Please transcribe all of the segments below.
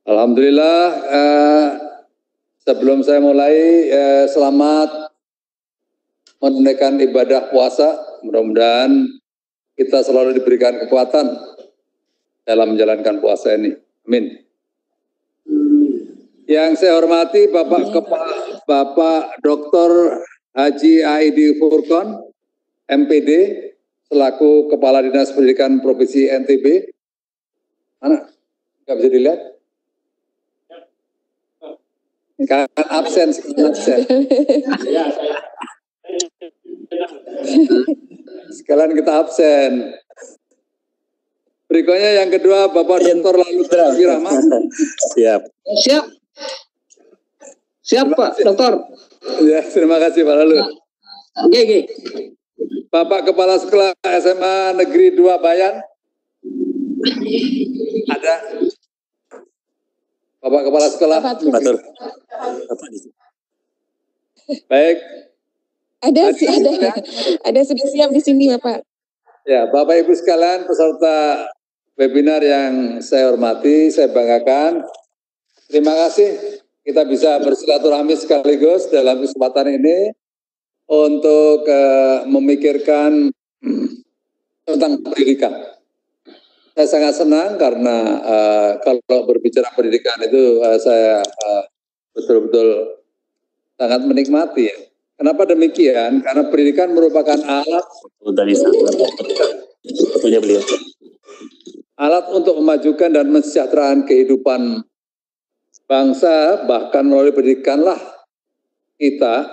Alhamdulillah, sebelum saya mulai, selamat menunaikan ibadah puasa. Mudah-mudahan kita selalu diberikan kekuatan dalam menjalankan puasa ini. Amin. Yang saya hormati Bapak Dr. Haji Aidi Furqon, MPD, selaku Kepala Dinas Pendidikan Provinsi NTB. Mana? Nggak bisa dilihat? Kan absen. Sekalian kita absen. Berikutnya yang kedua Bapak Dr. Lalu Rahman. Siap Pak Dokter. Ya, terima kasih Pak Lalu. Bapak Kepala Sekolah SMA Negeri 2 Bayan. Ada. Bapak Kepala Sekolah. Baik. Ada sudah siap di sini Bapak. Ya, Bapak Ibu sekalian peserta webinar yang saya hormati, saya banggakan. Terima kasih kita bisa bersilaturahmi sekaligus dalam kesempatan ini untuk memikirkan tentang pendidikan. Saya sangat senang karena kalau berbicara pendidikan itu saya betul-betul sangat menikmati ya. Kenapa demikian? Karena pendidikan merupakan alat untuk memajukan dan mensejahterakan kehidupan bangsa, bahkan melalui pendidikanlah kita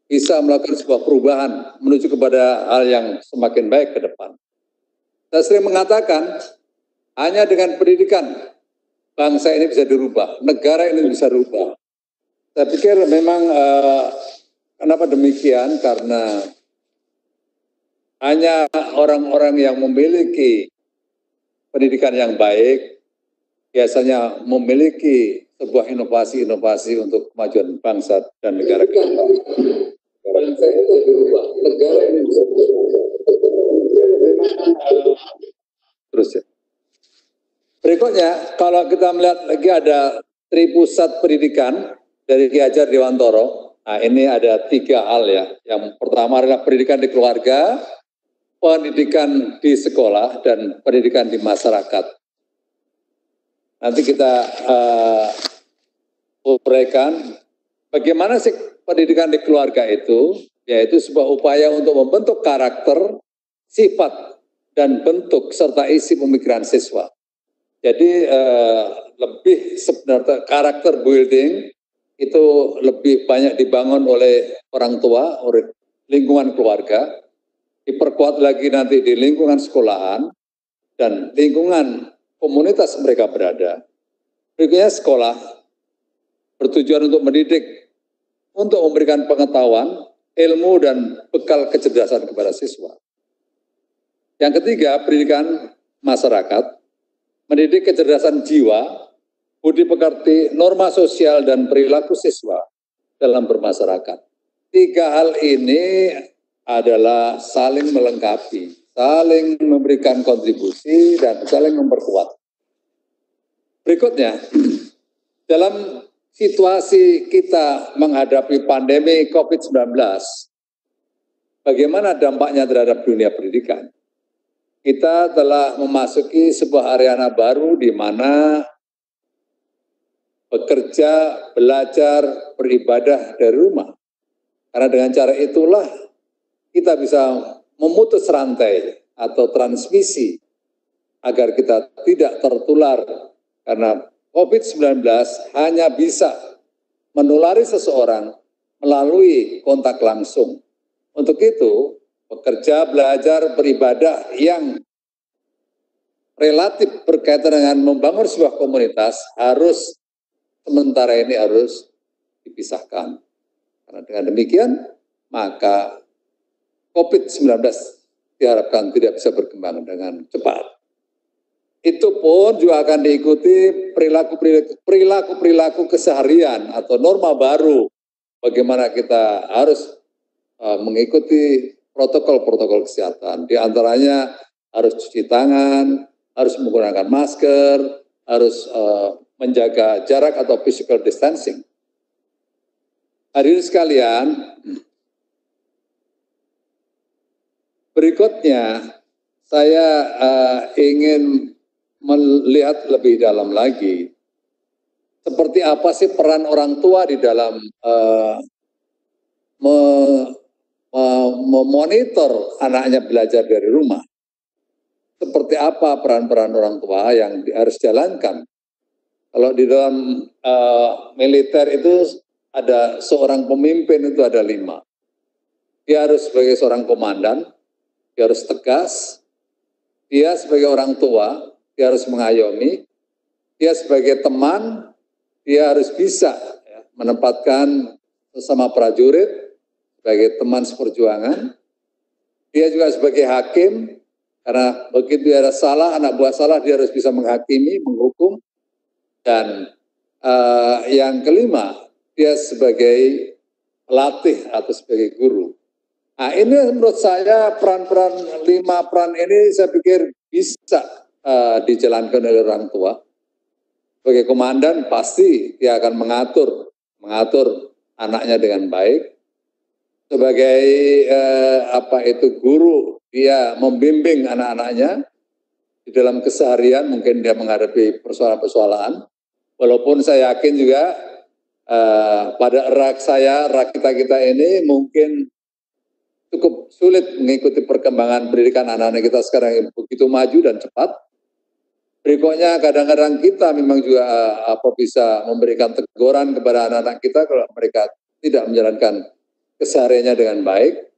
bisa melakukan sebuah perubahan menuju kepada hal yang semakin baik ke depan. Saya sering mengatakan, hanya dengan pendidikan bangsa ini bisa dirubah, negara ini bisa dirubah. Saya pikir memang kenapa demikian? Karena hanya orang-orang yang memiliki pendidikan yang baik biasanya memiliki sebuah inovasi-inovasi untuk kemajuan bangsa dan negara kita. Bangsa ini bisa dirubah, negara ini bisa dirubah. Terus ya. Berikutnya, kalau kita melihat lagi ada Tripusat Pendidikan dari Ki Hajar Dewantoro. Nah, ini ada 3 hal ya. Yang pertama adalah pendidikan di keluarga, pendidikan di sekolah, dan pendidikan di masyarakat. Nanti kita uraikan bagaimana sih pendidikan di keluarga itu, yaitu sebuah upaya untuk membentuk karakter, sifat, dan bentuk serta isi pemikiran siswa. Jadi lebih sebenarnya karakter building itu lebih banyak dibangun oleh orang tua, oleh lingkungan keluarga, diperkuat lagi nanti di lingkungan sekolahan, dan lingkungan komunitas mereka berada. Berikutnya sekolah bertujuan untuk mendidik, untuk memberikan pengetahuan, ilmu, dan bekal kecerdasan kepada siswa. Yang ketiga, pendidikan masyarakat, mendidik kecerdasan jiwa, budi pekerti, norma sosial, dan perilaku siswa dalam bermasyarakat. 3 hal ini adalah saling melengkapi, saling memberikan kontribusi, dan saling memperkuat. Berikutnya, dalam situasi kita menghadapi pandemi COVID-19, bagaimana dampaknya terhadap dunia pendidikan? Kita telah memasuki sebuah arena baru di mana bekerja, belajar, beribadah dari rumah. Karena dengan cara itulah kita bisa memutus rantai atau transmisi agar kita tidak tertular, karena COVID-19 hanya bisa menulari seseorang melalui kontak langsung. Untuk itu, bekerja, belajar, beribadah yang relatif berkaitan dengan membangun sebuah komunitas harus sementara ini harus dipisahkan. Karena dengan demikian, maka COVID-19 diharapkan tidak bisa berkembang dengan cepat. Itu pun juga akan diikuti perilaku-perilaku keseharian atau norma baru. Bagaimana kita harus mengikuti protokol-protokol kesehatan. Di antaranya harus cuci tangan, harus menggunakan masker, harus menjaga jarak atau physical distancing. Hadirin sekalian, berikutnya saya ingin melihat lebih dalam lagi seperti apa sih peran orang tua di dalam memonitor anaknya belajar dari rumah. Seperti apa peran-peran orang tua yang harus jalankan. Kalau di dalam militer itu ada seorang pemimpin itu ada 5. Dia harus sebagai seorang komandan, dia harus tegas, dia sebagai orang tua, dia harus mengayomi, dia sebagai teman, dia harus bisa menempatkan sesama prajurit sebagai teman seperjuangan. Dia juga sebagai hakim, karena begitu ada salah, anak buah salah, dia harus bisa menghakimi, menghukum. Dan yang kelima, dia sebagai pelatih atau sebagai guru. Nah, ini menurut saya peran-peran 5 peran ini saya pikir bisa dijalankan oleh orang tua. Sebagai komandan pasti dia akan mengatur anaknya dengan baik. Sebagai guru, dia membimbing anak-anaknya di dalam keseharian, mungkin dia menghadapi persoalan-persoalan. Walaupun saya yakin juga pada rak kita ini mungkin cukup sulit mengikuti perkembangan pendidikan anak-anak kita sekarang yang begitu maju dan cepat. Berikutnya kadang-kadang kita memang juga bisa memberikan teguran kepada anak-anak kita kalau mereka tidak menjalankan kesehariannya dengan baik.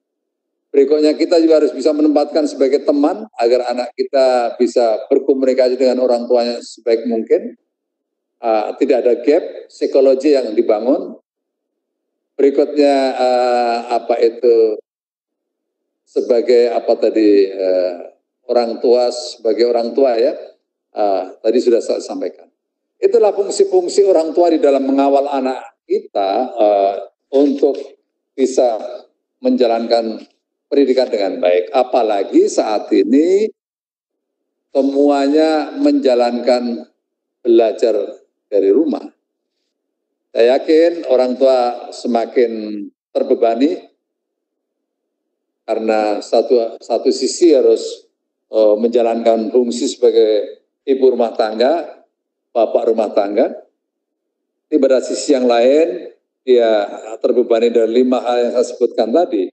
Berikutnya kita juga harus bisa menempatkan sebagai teman agar anak kita bisa berkomunikasi dengan orang tuanya sebaik mungkin. Tidak ada gap psikologi yang dibangun. Berikutnya sebagai orang tua, sebagai orang tua ya. Tadi sudah saya sampaikan. Itulah fungsi-fungsi orang tua di dalam mengawal anak kita untuk bisa menjalankan pendidikan dengan baik. Apalagi saat ini semuanya menjalankan belajar dari rumah. Saya yakin orang tua semakin terbebani karena satu sisi harus menjalankan fungsi sebagai ibu rumah tangga, bapak rumah tangga. Di pada sisi yang lain, dia terbebani dari 5 hal yang saya sebutkan tadi.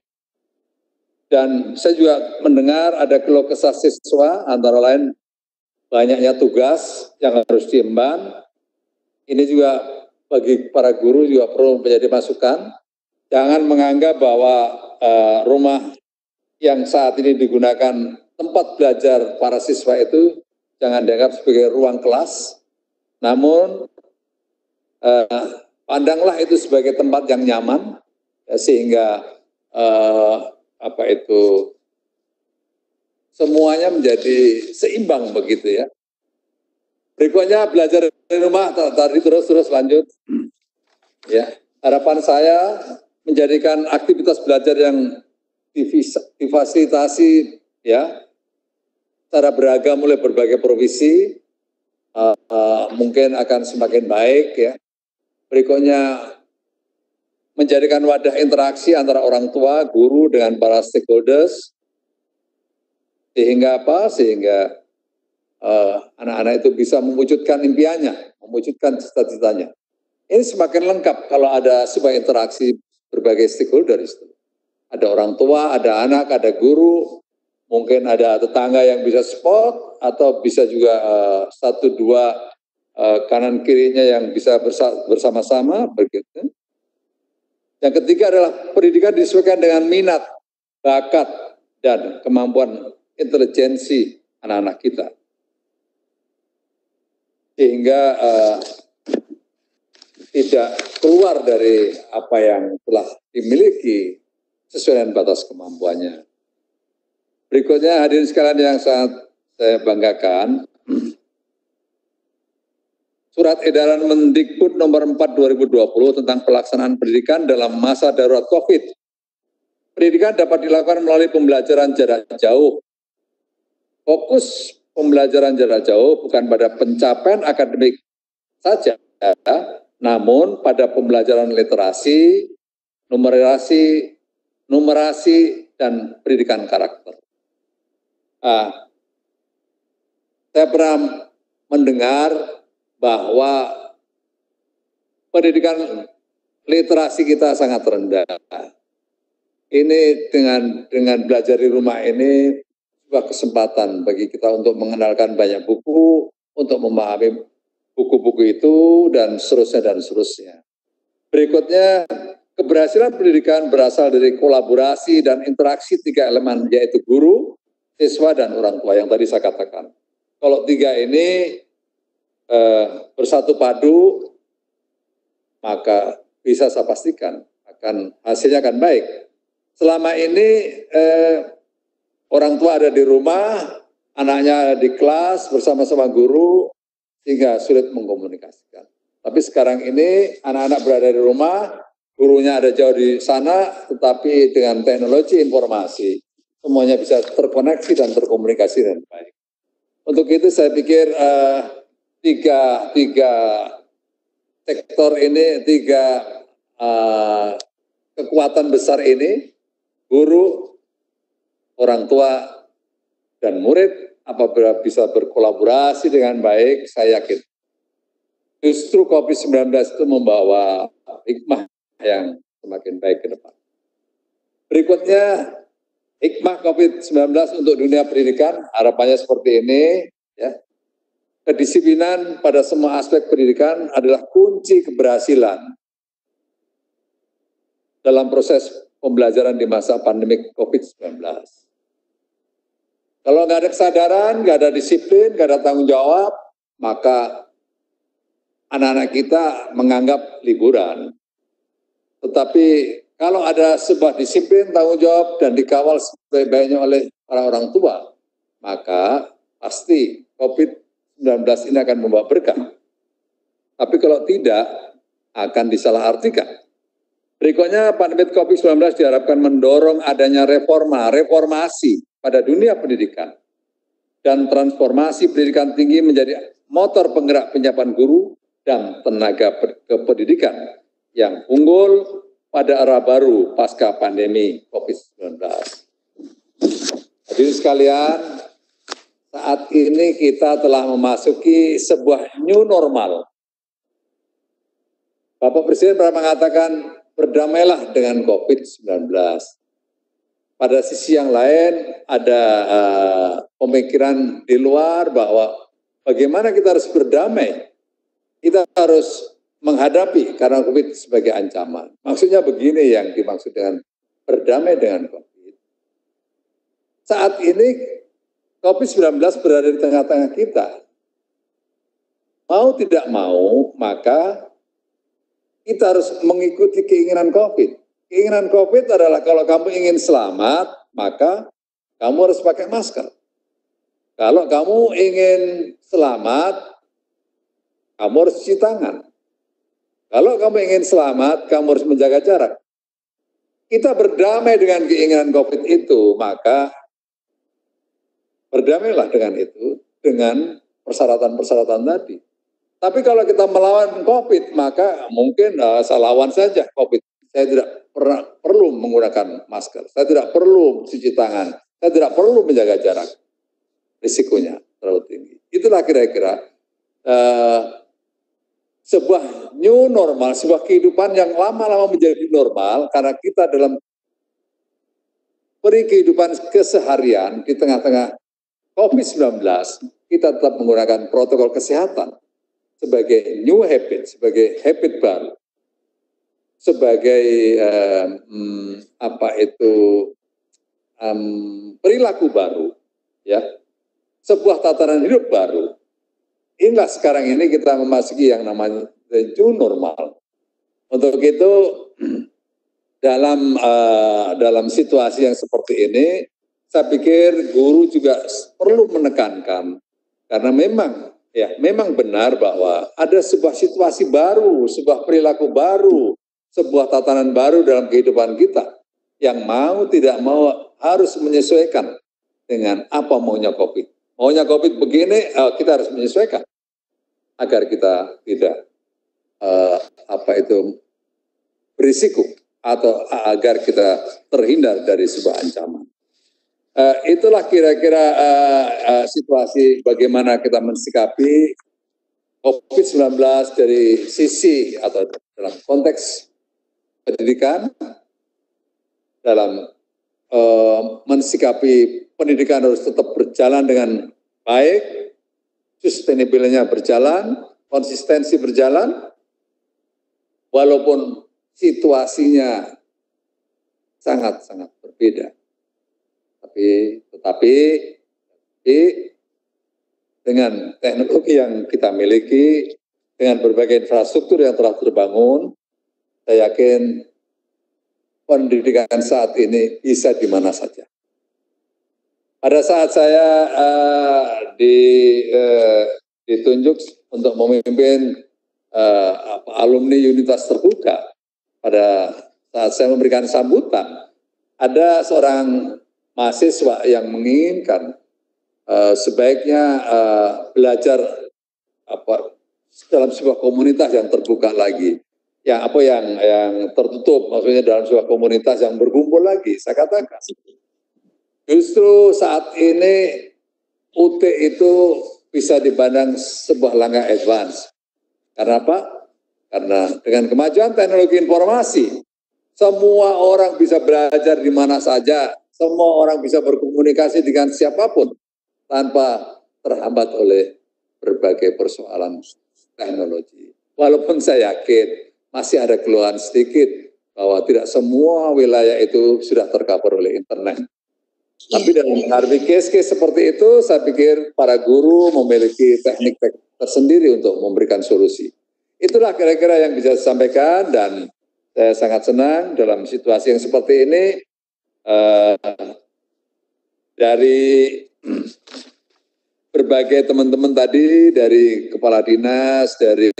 Dan saya juga mendengar ada keluh kesah siswa, antara lain banyaknya tugas yang harus diemban. Ini juga bagi para guru juga perlu menjadi masukan. Jangan menganggap bahwa rumah yang saat ini digunakan tempat belajar para siswa itu jangan dianggap sebagai ruang kelas. Namun pandanglah itu sebagai tempat yang nyaman, ya, sehingga semuanya menjadi seimbang begitu ya. Berikutnya belajar dari rumah, tadi terus lanjut. Ya, harapan saya menjadikan aktivitas belajar yang difasilitasi ya secara beragam oleh berbagai profesi mungkin akan semakin baik ya. Berikutnya menjadikan wadah interaksi antara orang tua, guru dengan para stakeholders sehingga anak-anak itu bisa mewujudkan impiannya, mewujudkan cita-citanya. Ini semakin lengkap kalau ada sebuah interaksi berbagai stakeholders. Ada orang tua, ada anak, ada guru, mungkin ada tetangga yang bisa support atau bisa juga 1-2 kanan kirinya yang bisa bersama-sama begitu. Yang ketiga adalah pendidikan disesuaikan dengan minat, bakat, dan kemampuan intelijensi anak-anak kita. Sehingga tidak keluar dari apa yang telah dimiliki sesuai dengan batas kemampuannya. Berikutnya hadirin sekalian yang sangat saya banggakan, Surat Edaran Mendikbud nomor 4 2020 tentang pelaksanaan pendidikan dalam masa darurat COVID. Pendidikan dapat dilakukan melalui pembelajaran jarak jauh. Fokus pembelajaran jarak jauh bukan pada pencapaian akademik saja, namun pada pembelajaran literasi, numerasi dan pendidikan karakter. Saya pernah mendengar bahwa pendidikan literasi kita sangat rendah. Ini dengan belajar di rumah ini sebuah kesempatan bagi kita untuk mengenalkan banyak buku, untuk memahami buku-buku itu dan seterusnya. Berikutnya, keberhasilan pendidikan berasal dari kolaborasi dan interaksi tiga elemen, yaitu guru, siswa, dan orang tua yang tadi saya katakan. Kalau tiga ini bersatu padu, maka bisa saya pastikan hasilnya akan baik. Selama ini orang tua ada di rumah, anaknya ada di kelas bersama-sama guru, sehingga sulit mengkomunikasikan. Tapi sekarang ini anak-anak berada di rumah, gurunya ada jauh di sana, tetapi dengan teknologi informasi, semuanya bisa terkoneksi dan terkomunikasi dengan baik. Untuk itu saya pikir tiga sektor ini, kekuatan besar ini, guru, orang tua, dan murid, apabila bisa berkolaborasi dengan baik, saya yakin justru COVID-19 itu membawa hikmah yang semakin baik ke depan. Berikutnya, hikmah COVID-19 untuk dunia pendidikan, harapannya seperti ini, ya. Kedisiplinan pada semua aspek pendidikan adalah kunci keberhasilan dalam proses pembelajaran di masa pandemik COVID-19. Kalau nggak ada kesadaran, nggak ada disiplin, nggak ada tanggung jawab, maka anak-anak kita menganggap liburan. Tetapi kalau ada sebuah disiplin, tanggung jawab, dan dikawal sebaik-baiknya oleh para orang tua, maka pasti COVID-19 ini akan membawa berkah. Tapi kalau tidak, akan disalahartikan. Berikutnya, pandemi COVID-19 diharapkan mendorong adanya reformasi pada dunia pendidikan dan transformasi pendidikan tinggi menjadi motor penggerak penyiapan guru dan tenaga kependidikan yang unggul pada era baru pasca pandemi COVID-19. Hadirin sekalian, saat ini kita telah memasuki sebuah new normal. Bapak Presiden pernah mengatakan, berdamailah dengan COVID-19. Pada sisi yang lain, ada pemikiran di luar bahwa bagaimana kita harus berdamai. Kita harus menghadapi karena COVID sebagai ancaman. Maksudnya begini yang dimaksud dengan berdamai dengan COVID. Saat ini COVID-19 berada di tengah-tengah kita. Mau tidak mau, maka kita harus mengikuti keinginan COVID. Keinginan COVID adalah kalau kamu ingin selamat, maka kamu harus pakai masker. Kalau kamu ingin selamat, kamu harus cuci tangan. Kalau kamu ingin selamat, kamu harus menjaga jarak. Kita berdamai dengan keinginan COVID itu, maka berdamailah dengan itu, dengan persyaratan-persyaratan tadi. Tapi kalau kita melawan COVID, maka mungkin saya lawan saja COVID. Saya tidak perlu menggunakan masker, saya tidak perlu cuci tangan, saya tidak perlu menjaga jarak. Risikonya terlalu tinggi. Itulah kira-kira sebuah new normal, sebuah kehidupan yang lama-lama menjadi normal karena kita dalam kehidupan keseharian di tengah-tengah COVID-19, kita tetap menggunakan protokol kesehatan sebagai new habit, sebagai habit baru, sebagai perilaku baru, ya, sebuah tatanan hidup baru. Inilah sekarang ini kita memasuki yang namanya new normal. Untuk itu dalam situasi yang seperti ini, saya pikir guru juga perlu menekankan karena memang benar bahwa ada sebuah situasi baru, sebuah perilaku baru, sebuah tatanan baru dalam kehidupan kita yang mau tidak mau harus menyesuaikan dengan apa maunya COVID. Maunya COVID begini, kita harus menyesuaikan agar kita tidak berisiko atau agar kita terhindar dari sebuah ancaman. Itulah kira-kira situasi bagaimana kita mensikapi COVID-19 dari sisi atau dalam konteks pendidikan, dalam mensikapi pendidikan harus tetap berjalan dengan baik, sustainable-nya berjalan, konsistensi berjalan, walaupun situasinya sangat-sangat berbeda. Tetapi dengan teknologi yang kita miliki, dengan berbagai infrastruktur yang telah terbangun, saya yakin pendidikan saat ini bisa di mana saja. Pada saat saya ditunjuk untuk memimpin alumni Unitas Terbuka, pada saat saya memberikan sambutan, ada seorang mahasiswa yang menginginkan sebaiknya belajar dalam sebuah komunitas yang terbuka lagi, yang tertutup, maksudnya dalam sebuah komunitas yang berkumpul lagi. Saya katakan, justru saat ini UT itu bisa dipandang sebuah langkah advance. Karena apa? Karena dengan kemajuan teknologi informasi, semua orang bisa belajar di mana saja, semua orang bisa berkomunikasi dengan siapapun tanpa terhambat oleh berbagai persoalan teknologi. Walaupun saya yakin masih ada keluhan sedikit bahwa tidak semua wilayah itu sudah tercover oleh internet. Tapi dalam menghadapi case-case seperti itu, saya pikir para guru memiliki teknik tersendiri untuk memberikan solusi. Itulah kira-kira yang bisa saya sampaikan, dan saya sangat senang dalam situasi yang seperti ini. Dari berbagai teman-teman tadi, dari kepala dinas, dari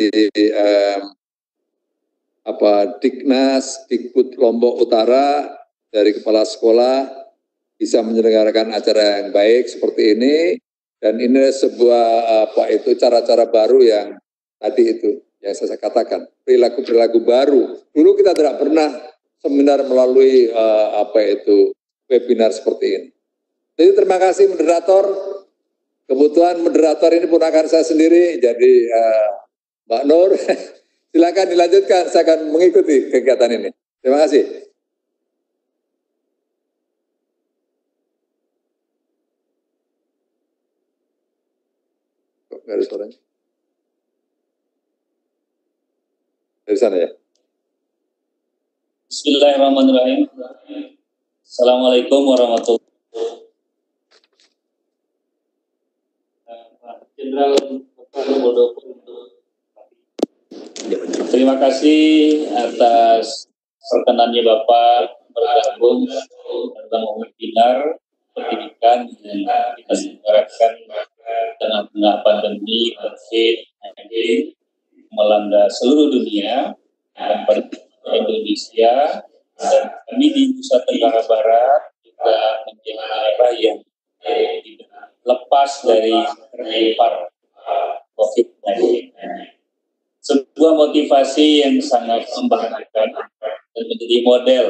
Diknas, Dikbud Lombok Utara, dari kepala sekolah bisa menyelenggarakan acara yang baik seperti ini, dan ini sebuah cara-cara baru yang tadi itu yang saya katakan, perilaku-perilaku baru. Dulu kita tidak pernah seminar melalui webinar seperti ini. Jadi terima kasih moderator. Kebutuhan moderator ini pun akan saya sendiri. Jadi Mbak Nur, silakan dilanjutkan. Saya akan mengikuti kegiatan ini. Terima kasih. Kok nggak ada suaranya? Dari sana ya. Bismillahirrahmanirrahim. Assalamualaikum warahmatullahi wabarakatuh. Jenderal Muldoko. Terima kasih atas perkenannya Bapak bergabung dalam webinar pendidikan yang kita selenggarakan tengah-tengah pandemi COVID-19 melanda seluruh dunia dan Indonesia, dan kami di Nusa Tenggara Barat juga menjadi daerah yang lepas dari terpapar COVID-19. Sebuah motivasi yang sangat membanggakan dan menjadi model.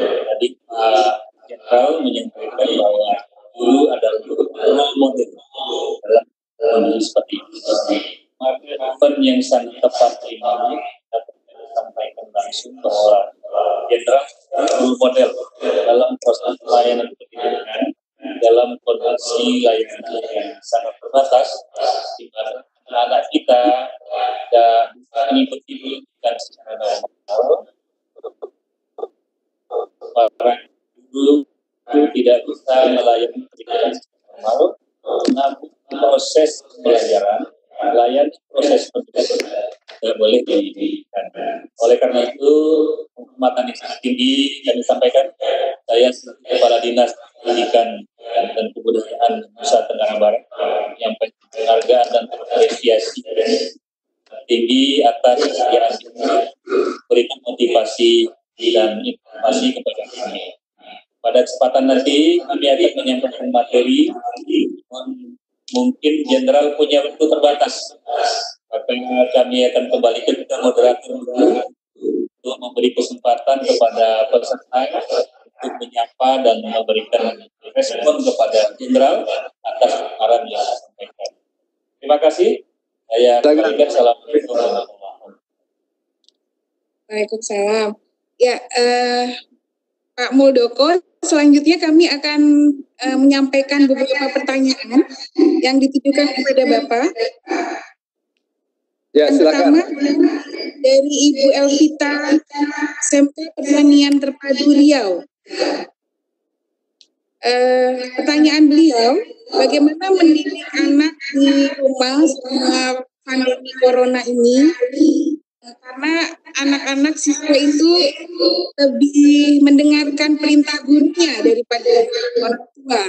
Tadi Pak Jenderal menyampaikan bahwa guru adalah role model dalam kondisi seperti ini. Event yang sangat tepat ini dapat disampaikan langsung bahwa Jenderal role model dalam proses pelayanan pendidikan dalam kondisi layanan yang sangat terbatas, di mana anak kita tidak mengikuti pendidikan secara normal. Para guru tidak bisa melayani pendidikan secara normal, namun proses pelajaran, melayani proses pendidikan tidak boleh dihentikan. Oleh karena itu, penghormatan yang sangat tinggi kami sampaikan. Saya sebagai Kepala Dinas Pendidikan dan Kebudayaan Nusa Tenggara Barat yang penghargaan dan apresiasi tinggi atas kesediaan berikan motivasi dan informasi kepada kami. Pada kesempatan nanti kami akan menyampaikan materi mungkin Jenderal punya waktu terbatas. Maka kami akan kembalikan ke moderator untuk memberi kesempatan kepada peserta untuk menyapa dan memberikan respon kepada Jenderal atas saran yang disampaikan. Terima kasih. Saya kembalikan. Assalamualaikum warahmatullahi wabarakatuh. Waalaikumsalam. Ya, Pak Muldoko, selanjutnya kami akan menyampaikan beberapa pertanyaan yang ditujukan kepada Bapak. Ya, yang silakan. pertama dari Ibu Elvita, SMK Pertanian Terpadu Riau. Pertanyaan beliau, bagaimana mendidik anak di rumah selama pandemi corona ini? Karena anak-anak siswa itu lebih mendengarkan perintah gurunya daripada orang tua.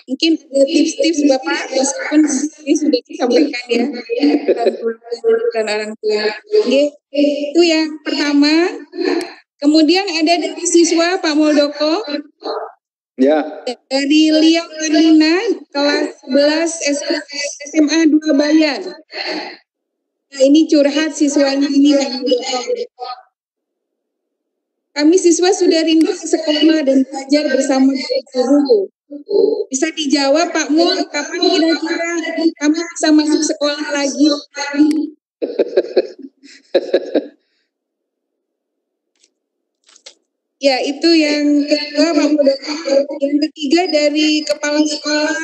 Mungkin ada tips-tips Bapak, meskipun ini sudah disampaikan ya, dan orang tua. Oke, itu yang pertama. Kemudian ada dari siswa Pak Muldoko. Ya. Dari Lia Marlina, kelas 11 SMA 2 Bayan. Nah, ini curhat siswanya ini Pak Muldoko. Kami siswa sudah rindu sekolah dan belajar bersama guru. Bisa dijawab Pak Mul, kapan kira-kira kami bisa masuk sekolah lagi? Ya, itu yang kedua Pak Muldoko. Yang ketiga dari Kepala Sekolah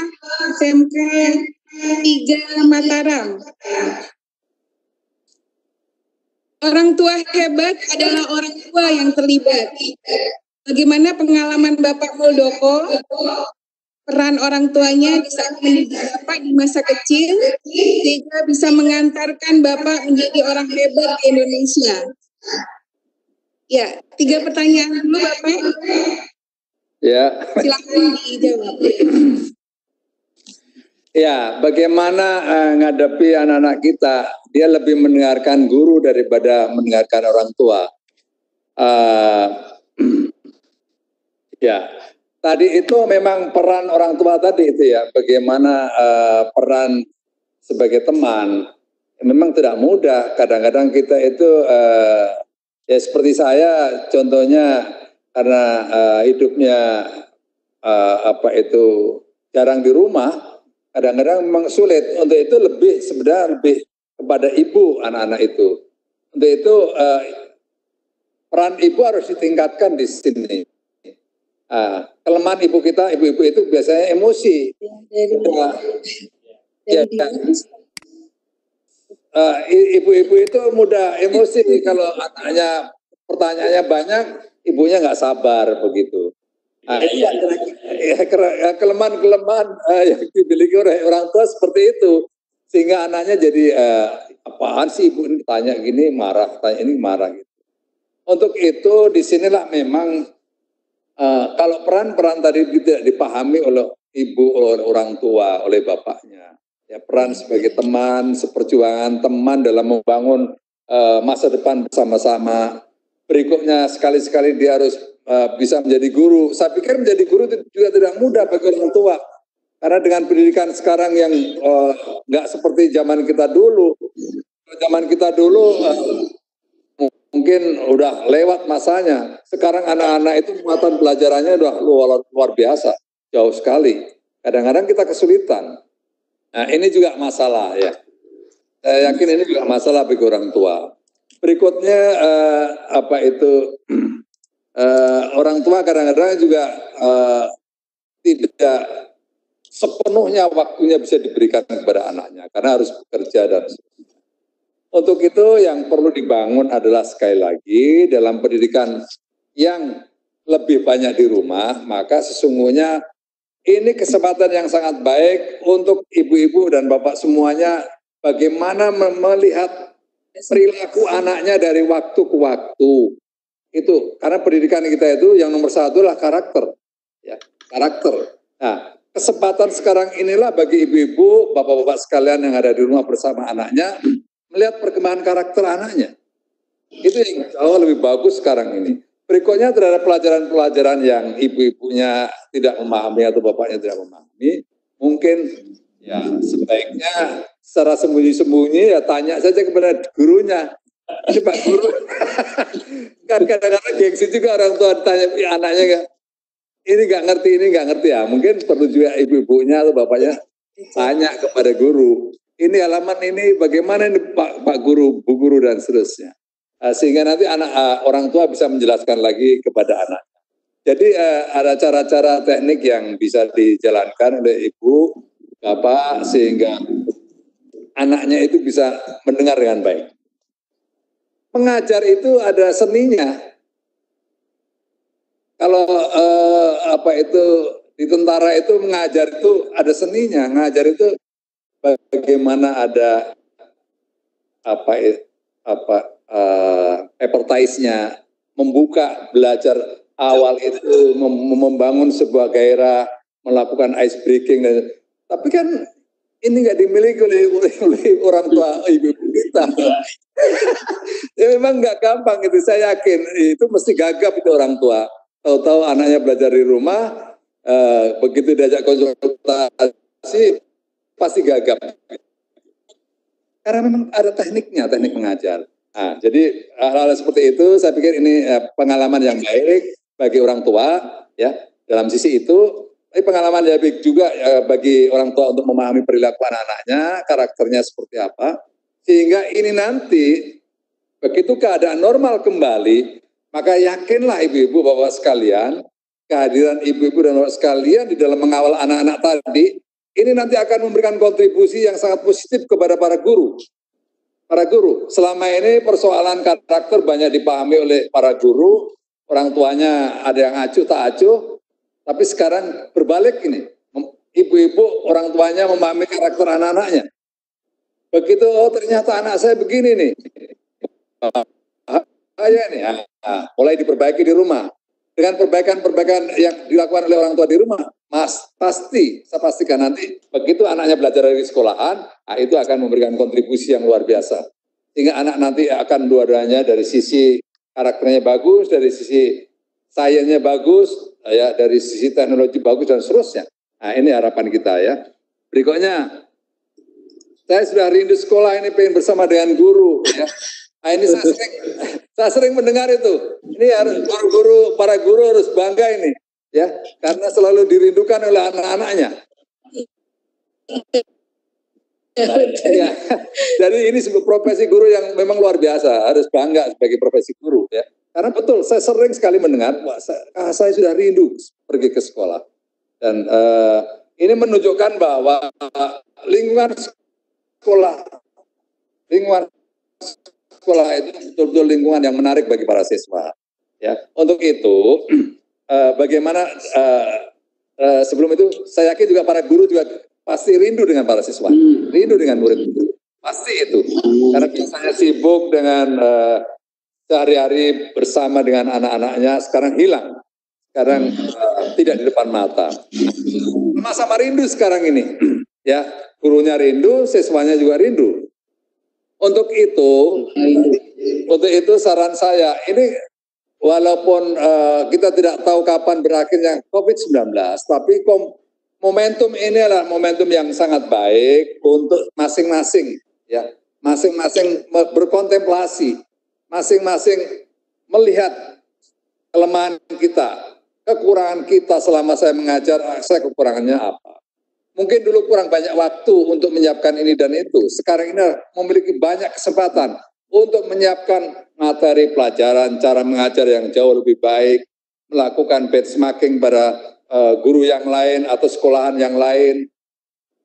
SMK 3 Mataram. Orang tua hebat adalah orang tua yang terlibat. Bagaimana pengalaman Bapak Muldoko, peran orang tuanya di saat mendidik Bapak di masa kecil, sehingga bisa mengantarkan Bapak menjadi orang hebat di Indonesia? Ya, 3 pertanyaan dulu Bapak. Ya. Silakan dijawab. Ya, bagaimana ngadepi anak-anak kita? Dia lebih mendengarkan guru daripada mendengarkan orang tua. Ya, tadi itu memang peran orang tua tadi itu ya. Bagaimana peran sebagai teman? Memang tidak mudah. Kadang-kadang kita itu ya seperti saya, contohnya karena hidupnya jarang di rumah. Kadang-kadang memang sulit. Untuk itu sebenarnya lebih kepada ibu anak-anak itu. Untuk itu peran ibu harus ditingkatkan di sini. Kelemahan ibu kita, ibu-ibu itu biasanya emosi. Ibu-ibu itu mudah emosi kalau anaknya pertanyaannya banyak, ibunya nggak sabar begitu. Kelemahan-kelemahan yang dimiliki oleh orang tua seperti itu, sehingga anaknya jadi apaan sih ibu ini tanya gini marah, tanya ini marah gitu. Untuk itu disinilah memang kalau peran-peran tadi tidak dipahami oleh ibu, oleh orang tua, oleh bapaknya, ya peran sebagai teman, seperjuangan teman dalam membangun masa depan bersama-sama. Berikutnya sekali-sekali dia harus bisa menjadi guru. Saya pikir menjadi guru itu juga tidak mudah bagi orang tua. Karena dengan pendidikan sekarang yang nggak seperti zaman kita dulu. Zaman kita dulu mungkin udah lewat masanya. Sekarang anak-anak itu muatan pelajarannya udah luar biasa. Jauh sekali. Kadang-kadang kita kesulitan. Nah ini juga masalah ya. Saya yakin ini juga masalah bagi orang tua. Berikutnya orang tua kadang-kadang juga tidak sepenuhnya waktunya bisa diberikan kepada anaknya karena harus bekerja dan sebagainya. Untuk itu yang perlu dibangun adalah sekali lagi dalam pendidikan yang lebih banyak di rumah, maka sesungguhnya ini kesempatan yang sangat baik untuk ibu-ibu dan bapak semuanya bagaimana melihat perilaku anaknya dari waktu ke waktu. Itu karena pendidikan kita itu yang nomor satu adalah karakter, ya karakter. Nah, kesempatan sekarang inilah bagi ibu-ibu, bapak-bapak sekalian yang ada di rumah bersama anaknya melihat perkembangan karakter anaknya. Itu yang jauh lebih bagus sekarang ini. Berikutnya terhadap pelajaran-pelajaran yang ibu-ibunya tidak memahami atau bapaknya tidak memahami, mungkin Ya, sebaiknya secara sembunyi-sembunyi ya tanya saja kepada gurunya. Ini Pak Guru, kan kadang-kadang gengsi juga orang tua tanya ya, anaknya nggak, ini nggak ngerti ya. Mungkin perlu juga ibu-ibunya atau bapaknya tanya kepada guru. Ini halaman ini bagaimana ini Pak Guru, Bu Guru dan seterusnya. Sehingga nanti orang tua bisa menjelaskan lagi kepada anak. Jadi ada cara-cara teknik yang bisa dijalankan oleh ibu, bapak, sehingga anaknya itu bisa mendengar dengan baik. Mengajar itu ada seninya. Kalau di tentara itu mengajar itu ada seninya. Mengajar itu bagaimana ada advertise-nya, membuka, belajar awal itu membangun sebuah gairah, melakukan ice breaking. Tapi kan ini nggak dimiliki oleh orang tua ibu-ibu kita. Ya memang nggak gampang itu, saya yakin itu mesti gagap itu orang tua. Tahu-tahu anaknya belajar di rumah, begitu diajak konsultasi pasti gagap. Karena memang ada tekniknya, teknik mengajar. Nah, jadi hal-hal seperti itu saya pikir ini pengalaman yang baik bagi orang tua, ya dalam sisi itu. Tapi pengalaman yang baik juga bagi orang tua untuk memahami perilaku anak-anaknya, karakternya seperti apa, sehingga ini nanti begitu keadaan normal kembali, maka yakinlah ibu-ibu bapak sekalian, kehadiran ibu-ibu dan bapak sekalian di dalam mengawal anak-anak tadi, ini nanti akan memberikan kontribusi yang sangat positif kepada para guru. Para guru, selama ini persoalan karakter banyak dipahami oleh para guru, orang tuanya ada yang acuh tak acuh, tapi sekarang berbalik ini, ibu-ibu orang tuanya memahami karakter anak-anaknya. Begitu, oh ternyata anak saya begini nih, mulai diperbaiki di rumah. Dengan perbaikan-perbaikan yang dilakukan oleh orang tua di rumah, saya pastikan nanti begitu anaknya belajar dari sekolahan, itu akan memberikan kontribusi yang luar biasa. Sehingga anak nanti akan dua-duanya dari sisi karakternya bagus, dari sisi sainsnya bagus, ya dari sisi teknologi bagus dan seterusnya. Nah ini harapan kita ya. Berikutnya, saya sudah rindu sekolah ini, pengen bersama dengan guru. Ya. Nah ini saya sering mendengar itu. Ini harus para guru harus bangga ini, ya, karena selalu dirindukan oleh anak-anaknya. Ya, jadi ini sebuah profesi guru yang memang luar biasa, harus bangga sebagai profesi guru, ya. Karena betul, saya sering sekali mendengar, saya sudah rindu pergi ke sekolah, dan ini menunjukkan bahwa lingkungan sekolah itu betul-betul lingkungan yang menarik bagi para siswa. Ya, untuk itu bagaimana sebelum itu saya yakin juga para guru juga pasti rindu dengan para siswa, rindu dengan murid, pasti itu. Karena biasanya sibuk dengan sehari-hari bersama dengan anak-anaknya, sekarang hilang, sekarang tidak di depan mata. Sama-sama rindu sekarang ini, ya gurunya rindu, siswanya juga rindu. Untuk itu saran saya, ini walaupun kita tidak tahu kapan berakhirnya COVID-19, tapi momentum ini adalah momentum yang sangat baik untuk masing-masing, ya, masing-masing berkontemplasi, masing-masing melihat kelemahan kita, kekurangan kita selama saya mengajar, saya kekurangannya apa. Mungkin dulu kurang banyak waktu untuk menyiapkan ini dan itu. Sekarang ini memiliki banyak kesempatan untuk menyiapkan materi pelajaran, cara mengajar yang jauh lebih baik, melakukan benchmarking pada guru yang lain atau sekolahan yang lain,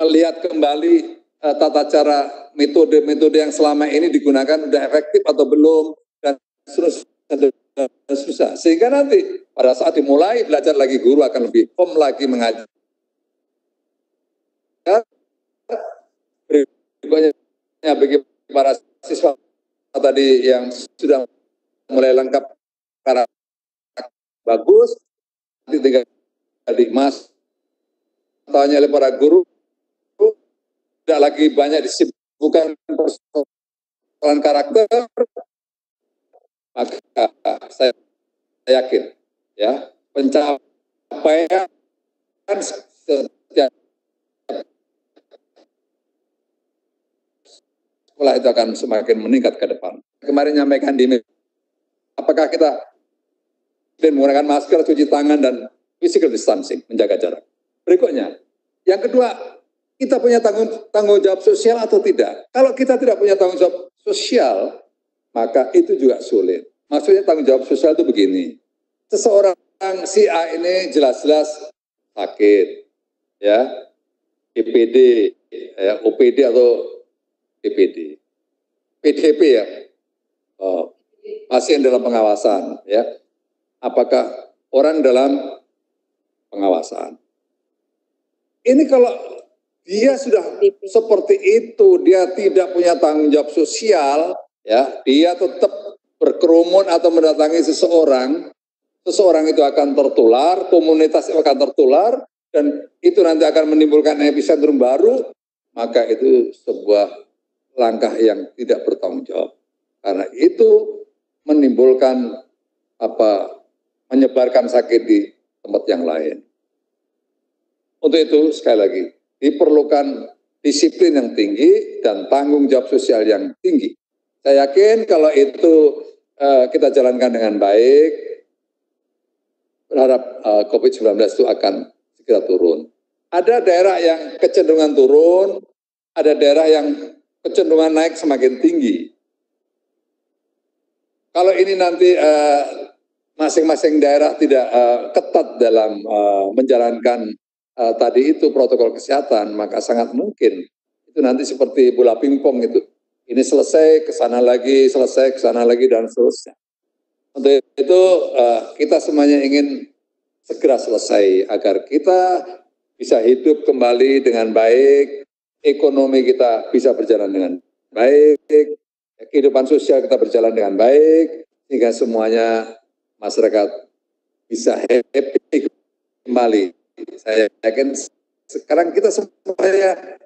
melihat kembali tata cara metode-metode yang selama ini digunakan sudah efektif atau belum, dan seterusnya. Sehingga nanti pada saat dimulai belajar lagi, guru akan lebih firm lagi mengajar. Berikutnya bagi para siswa tadi yang sudah mulai lengkap karakter bagus, nanti tinggal dikemas tanya oleh para guru, tidak lagi banyak disibukkan persoalan karakter, maka saya yakin ya pencapaian setiap sekolah itu akan semakin meningkat ke depan. Kemarin nyampaikan di apakah kita menggunakan masker, cuci tangan, dan physical distancing, menjaga jarak. Berikutnya, yang kedua, kita punya tanggung jawab sosial atau tidak? Kalau kita tidak punya tanggung jawab sosial, maka itu juga sulit. Maksudnya tanggung jawab sosial itu begini. Seseorang si A ini jelas-jelas sakit, ya, DPD, ya, OPD atau DPD, PDP ya, pasien dalam pengawasan, ya. Apakah orang dalam pengawasan? Ini kalau dia sudah seperti itu, dia tidak punya tanggung jawab sosial, ya, dia tetap berkerumun atau mendatangi seseorang itu akan tertular, komunitas itu akan tertular, dan itu nanti akan menimbulkan epicentrum baru, maka itu sebuah langkah yang tidak bertanggung jawab. Karena itu menimbulkan menyebarkan sakit di tempat yang lain. Untuk itu, sekali lagi, diperlukan disiplin yang tinggi dan tanggung jawab sosial yang tinggi. Saya yakin kalau itu kita jalankan dengan baik, berharap COVID-19 itu akan segera turun. Ada daerah yang kecenderungan turun, ada daerah yang kecenderungan naik semakin tinggi. Kalau ini nanti masing-masing daerah tidak ketat dalam menjalankan tadi itu protokol kesehatan, maka sangat mungkin itu nanti seperti bola pingpong itu. Ini selesai, ke sana lagi, selesai, ke sana lagi, dan seterusnya. Untuk itu kita semuanya ingin segera selesai agar kita bisa hidup kembali dengan baik, ekonomi kita bisa berjalan dengan baik, kehidupan sosial kita berjalan dengan baik, sehingga semuanya masyarakat bisa happy kembali. Saya yakin sekarang kita semuanya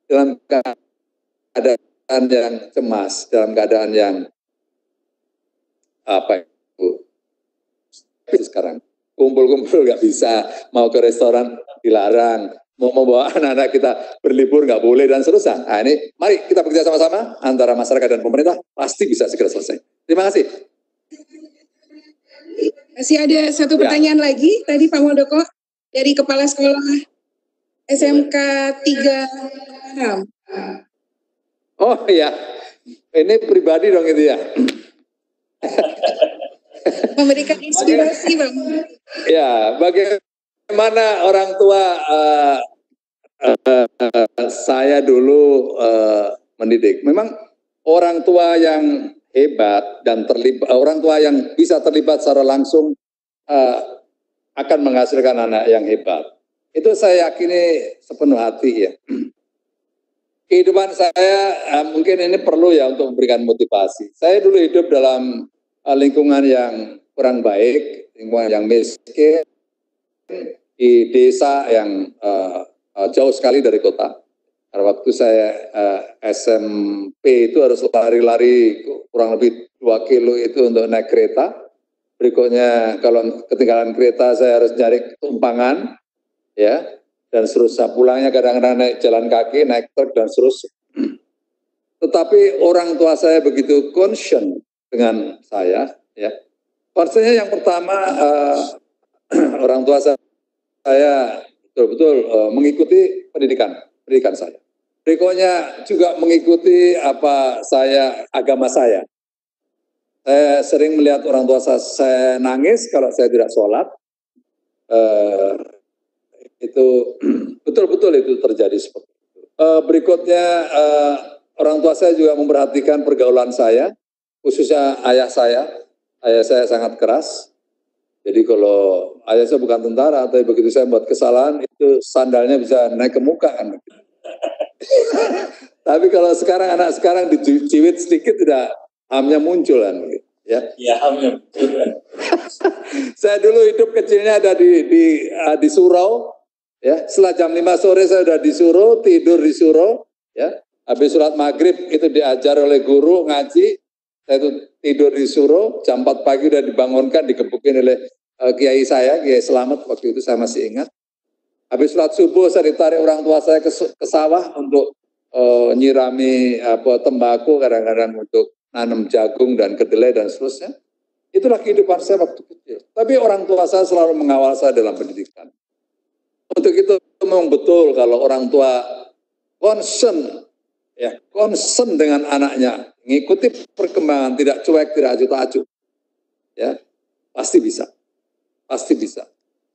dalam keadaan yang cemas, dalam keadaan yang sekarang kumpul-kumpul nggak bisa, mau ke restoran dilarang, mau membawa anak-anak kita berlibur nggak boleh, dan seterusnya. Nah ini, mari kita bekerja sama-sama antara masyarakat dan pemerintah, pasti bisa segera selesai. Terima kasih. Masih ada satu pertanyaan lagi, tadi Pak Muldoko, dari Kepala Sekolah SMK 3 6. Oh iya, ini pribadi dong itu ya. Memberikan inspirasi, Bang. Ya, bagaimana orang tua saya dulu mendidik. Memang orang tua yang hebat dan terlibat, orang tua yang bisa terlibat secara langsung akan menghasilkan anak yang hebat. Itu saya yakini sepenuh hati ya. Kehidupan saya mungkin ini perlu ya untuk memberikan motivasi. Saya dulu hidup dalam lingkungan yang kurang baik, lingkungan yang miskin, di desa yang jauh sekali dari kota. Waktu saya SMP itu harus lari-lari kurang lebih 2 kilo itu untuk naik kereta. Berikutnya kalau ketinggalan kereta saya harus cari tumpangan, ya, dan seterusnya. Pulangnya kadang-kadang naik jalan kaki, naik truk, dan seterusnya. Tetapi orang tua saya begitu concern dengan saya, ya. Concernnya yang pertama, orang tua saya betul-betul mengikuti pendidikan saya. Berikutnya juga mengikuti agama saya. Saya sering melihat orang tua saya nangis kalau saya tidak sholat. Itu betul-betul itu terjadi seperti itu. Berikutnya orang tua saya juga memperhatikan pergaulan saya, khususnya ayah saya. Ayah saya sangat keras. Jadi kalau ayah saya bukan tentara, tapi begitu saya buat kesalahan, itu sandalnya bisa naik ke muka kan. Tapi kalau sekarang anak sekarang dijiwit sedikit tidak, hamnya muncul kan. Ya, hamnya muncul. Saya dulu hidup kecilnya ada di surau. Ya, setelah jam 5 sore saya sudah disuruh tidur di surau. Ya, habis sholat maghrib itu diajar oleh guru ngaji. Saya itu tidur di surau. Jam 4 pagi sudah dibangunkan, digebukin oleh kiai saya, Kiai Selamat. Waktu itu saya masih ingat. Habis sholat subuh saya ditarik orang tua saya ke sawah untuk nyirami tembakau, kadang-kadang untuk nanam jagung dan kedelai dan seterusnya. Itulah kehidupan saya waktu kecil. Tapi orang tua saya selalu mengawal saya dalam pendidikan. Untuk itu memang betul kalau orang tua concern dengan anaknya, mengikuti perkembangan, tidak cuek, tidak acuh-acuh, ya pasti bisa.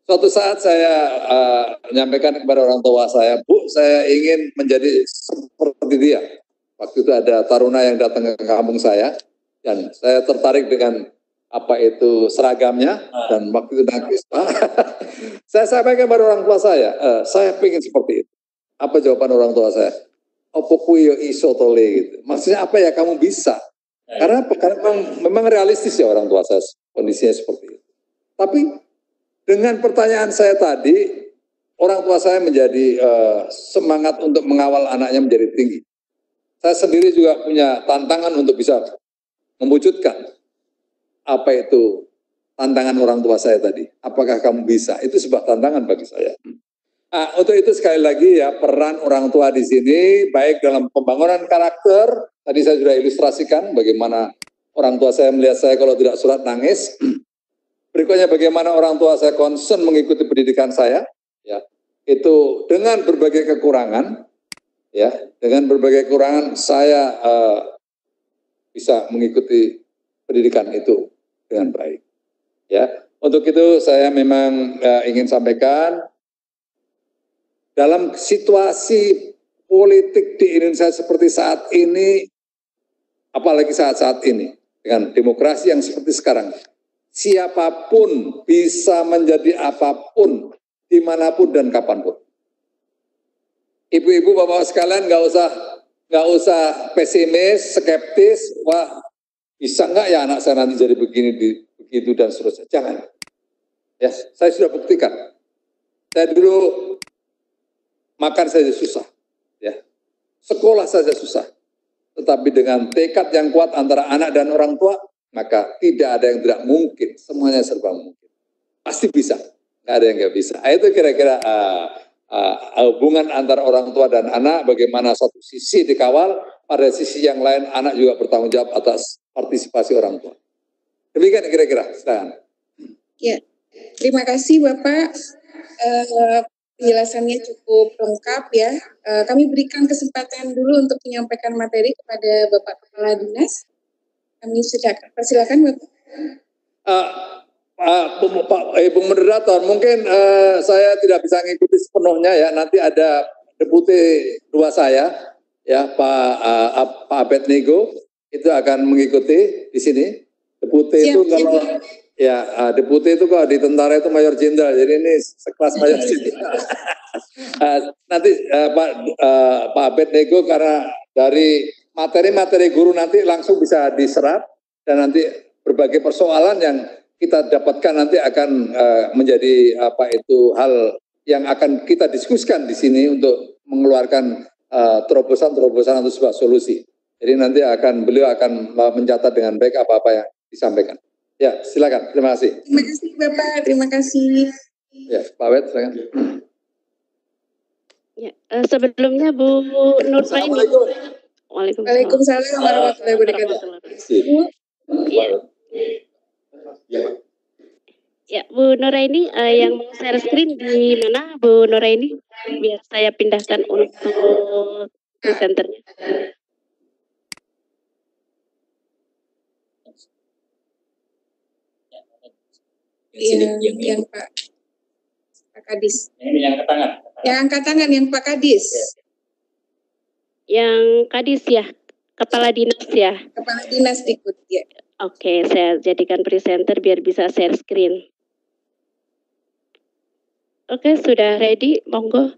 Suatu saat saya menyampaikan kepada orang tua saya, Bu, saya ingin menjadi seperti dia. Waktu itu ada taruna yang datang ke kampung saya, dan saya tertarik dengan apa itu seragamnya, dan waktu itu nangis. Saya sampaikan kepada orang tua saya ingin seperti itu. Apa jawaban orang tua saya? Opo kuyo iso tole gitu. Maksudnya apa ya, kamu bisa? Karena memang realistis ya orang tua saya kondisinya seperti itu. Tapi dengan pertanyaan saya tadi, orang tua saya menjadi semangat untuk mengawal anaknya menjadi tinggi. Saya sendiri juga punya tantangan untuk bisa mewujudkan apa itu tantangan orang tua saya tadi. Apakah kamu bisa? Itu sebuah tantangan bagi saya. Untuk itu sekali lagi ya, peran orang tua di sini baik dalam pembangunan karakter. Tadi saya sudah ilustrasikan bagaimana orang tua saya melihat saya kalau tidak sholat nangis. Berikutnya bagaimana orang tua saya concern mengikuti pendidikan saya. Ya, itu dengan berbagai kekurangan. Ya, dengan berbagai kekurangan saya bisa mengikuti pendidikan itu dengan baik. Ya, untuk itu saya memang ingin sampaikan, dalam situasi politik di Indonesia seperti saat ini, apalagi saat-saat ini, dengan demokrasi yang seperti sekarang, siapapun bisa menjadi apapun, dimanapun dan kapanpun. Ibu-ibu, bapak sekalian, nggak usah pesimis, skeptis, wah bisa nggak ya anak saya nanti jadi begini, begitu dan seterusnya. Jangan. Ya, saya sudah buktikan. Saya dulu makan saja susah, ya. Sekolah saja susah. Tetapi dengan tekad yang kuat antara anak dan orang tua, maka tidak ada yang tidak mungkin. Semuanya serba mungkin. Pasti bisa. Nggak ada yang nggak bisa. Itu kira-kira hubungan antara orang tua dan anak, bagaimana satu sisi dikawal, pada sisi yang lain anak juga bertanggung jawab atas partisipasi orang tua. Demikian kira-kira. Silakan. Ya, terima kasih Bapak. Penjelasannya cukup lengkap ya. Kami berikan kesempatan dulu untuk menyampaikan materi kepada Bapak Kepala Dinas. Kami silakan Bapak. Ibu Moderator, mungkin saya tidak bisa mengikuti sepenuhnya ya. Nanti ada deputi dua saya, ya Pak Abednego itu akan mengikuti di sini. Deputi itu kalau ya deputi itu kalau di tentara itu mayor jenderal, jadi ini sekelas mayor jenderal. Nanti Pak Abednego, karena dari materi-materi guru nanti langsung bisa diserap, dan nanti berbagai persoalan yang kita dapatkan nanti akan menjadi apa itu hal yang akan kita diskusikan di sini untuk mengeluarkan terobosan-terobosan atau sebuah solusi. Jadi nanti beliau akan mencatat dengan baik apa-apa yang disampaikan. Ya, silakan. Terima kasih. Terima kasih Bapak. Terima kasih. Ya, Pak Wet, silakan. Ya, sebelumnya Bu Nuraini. Waalaikumsalam warahmatullahi wabarakatuh. Ya, Bu Nuraini, yang mau share screen di mana Bu Nuraini? Biar saya pindahkan untuk presenternya. Yang Pak Kadis. Ini yang angkat tangan. Yang angkat tangan yang Pak Kadis. Yang Kadis ya, Kepala Dinas ya. Kepala Dinas ikut ya. Oke, saya jadikan presenter biar bisa share screen. Oke, sudah ready, monggo.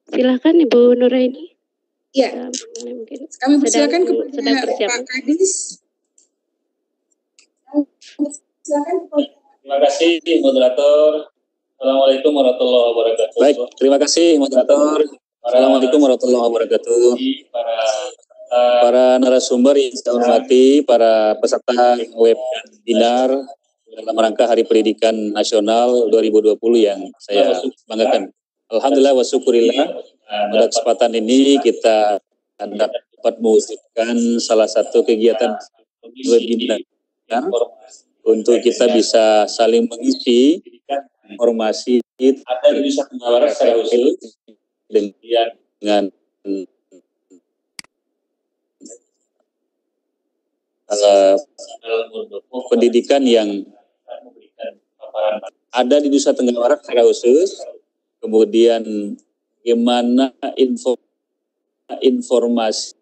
Silakan Ibu Nuraini. Ya, mungkin kami persilakan kepada Pak Kadis. Silakan. Terima kasih moderator. Assalamualaikum warahmatullahi wabarakatuh. Baik, terima kasih moderator. Assalamualaikum warahmatullahi wabarakatuh. Para narasumber yang saya hormati, para peserta webinar dalam rangka Hari Pendidikan Nasional 2020 yang saya banggakan. Alhamdulillah wa syukurillah, pada kesempatan ini kita dapat mewujudkan salah satu kegiatan webinar untuk kita bisa saling mengisi informasi ada di Nusa Tenggara Barat secara khusus dengan pendidikan yang ada di Nusa Tenggara Barat secara khusus, kemudian bagaimana informasi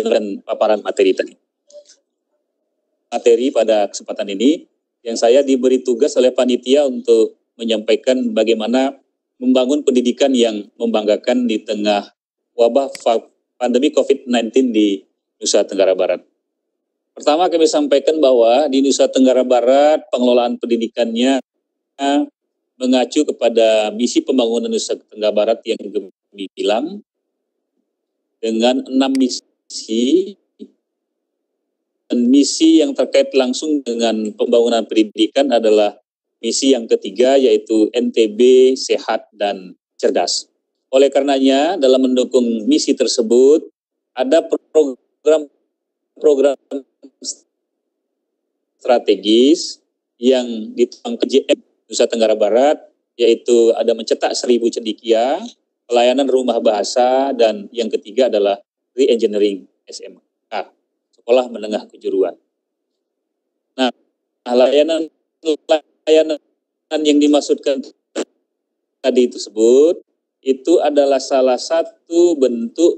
dan paparan materi tadi. Materi pada kesempatan ini yang saya diberi tugas oleh panitia untuk menyampaikan bagaimana membangun pendidikan yang membanggakan di tengah wabah pandemi COVID-19 di Nusa Tenggara Barat. Pertama kami sampaikan bahwa di Nusa Tenggara Barat pengelolaan pendidikannya mengacu kepada misi pembangunan Nusa Tenggara Barat yang gemilang dengan 6 misi dan misi yang terkait langsung dengan pembangunan pendidikan adalah misi yang ketiga, yaitu NTB sehat dan cerdas. Oleh karenanya dalam mendukung misi tersebut ada program strategis yang dituang ke JM Nusa Tenggara Barat, yaitu ada mencetak 1.000 cendekia, pelayanan rumah bahasa, dan yang ketiga adalah re-engineering SMA, sekolah menengah kejuruan. Nah, layanan yang dimaksudkan tadi tersebut itu adalah salah satu bentuk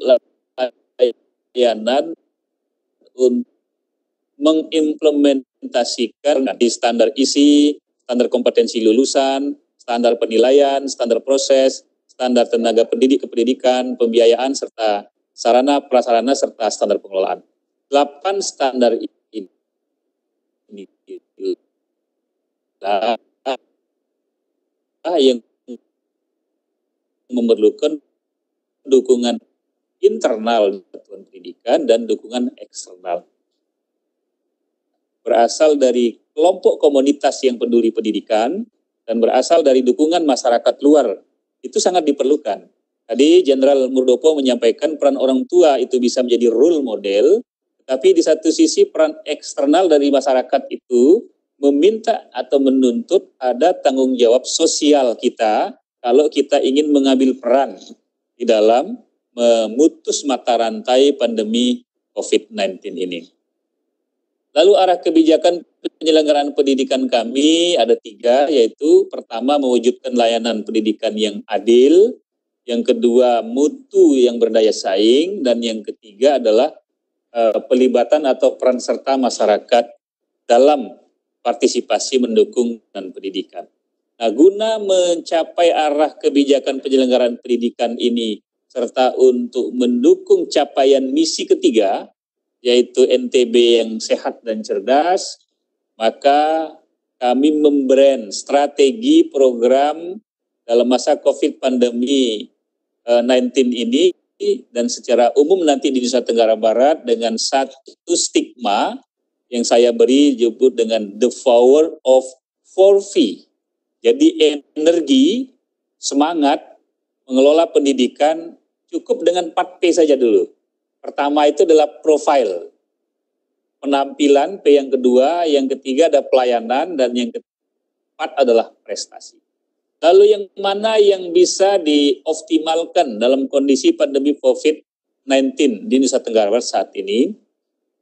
layanan untuk mengimplementasikan di standar isi, standar kompetensi lulusan, standar penilaian, standar proses, standar tenaga pendidik kependidikan, pembiayaan, serta sarana prasarana serta standar pengelolaan. 8 standar ini yang memerlukan dukungan internal satuan pendidikan dan dukungan eksternal. Berasal dari kelompok komunitas yang peduli pendidikan dan berasal dari dukungan masyarakat luar. Itu sangat diperlukan. Tadi Jenderal Muldoko menyampaikan peran orang tua itu bisa menjadi role model, tapi di satu sisi peran eksternal dari masyarakat itu meminta atau menuntut ada tanggung jawab sosial kita kalau kita ingin mengambil peran di dalam memutus mata rantai pandemi COVID-19 ini. Lalu arah kebijakan penyelenggaraan pendidikan kami ada 3, yaitu pertama mewujudkan layanan pendidikan yang adil, yang kedua mutu yang berdaya saing, dan yang ketiga adalah pelibatan atau peran serta masyarakat dalam partisipasi mendukung dan pendidikan. Nah, guna mencapai arah kebijakan penyelenggaraan pendidikan ini serta untuk mendukung capaian misi ketiga, yaitu NTB yang sehat dan cerdas, maka kami membrand strategi program dalam masa COVID pandemi 19 ini, dan secara umum nanti di Nusa Tenggara Barat dengan satu stigma yang saya beri disebut dengan the power of 4V. Jadi energi, semangat, mengelola pendidikan cukup dengan 4P saja dulu. Pertama itu adalah profile, penampilan, P yang kedua, yang ketiga ada pelayanan, dan yang keempat adalah prestasi. Lalu yang mana yang bisa dioptimalkan dalam kondisi pandemi COVID-19 di Nusa Tenggara Barat saat ini,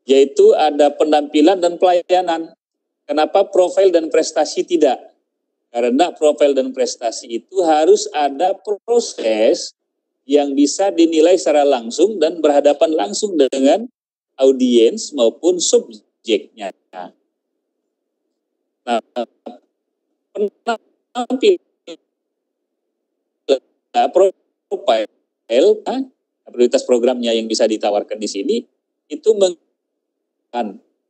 yaitu ada penampilan dan pelayanan. Kenapa profil dan prestasi tidak? Karena profil dan prestasi itu harus ada proses yang bisa dinilai secara langsung dan berhadapan langsung dengan audiens maupun subjeknya. Nah, penampilan profil, prioritas programnya yang bisa ditawarkan di sini itu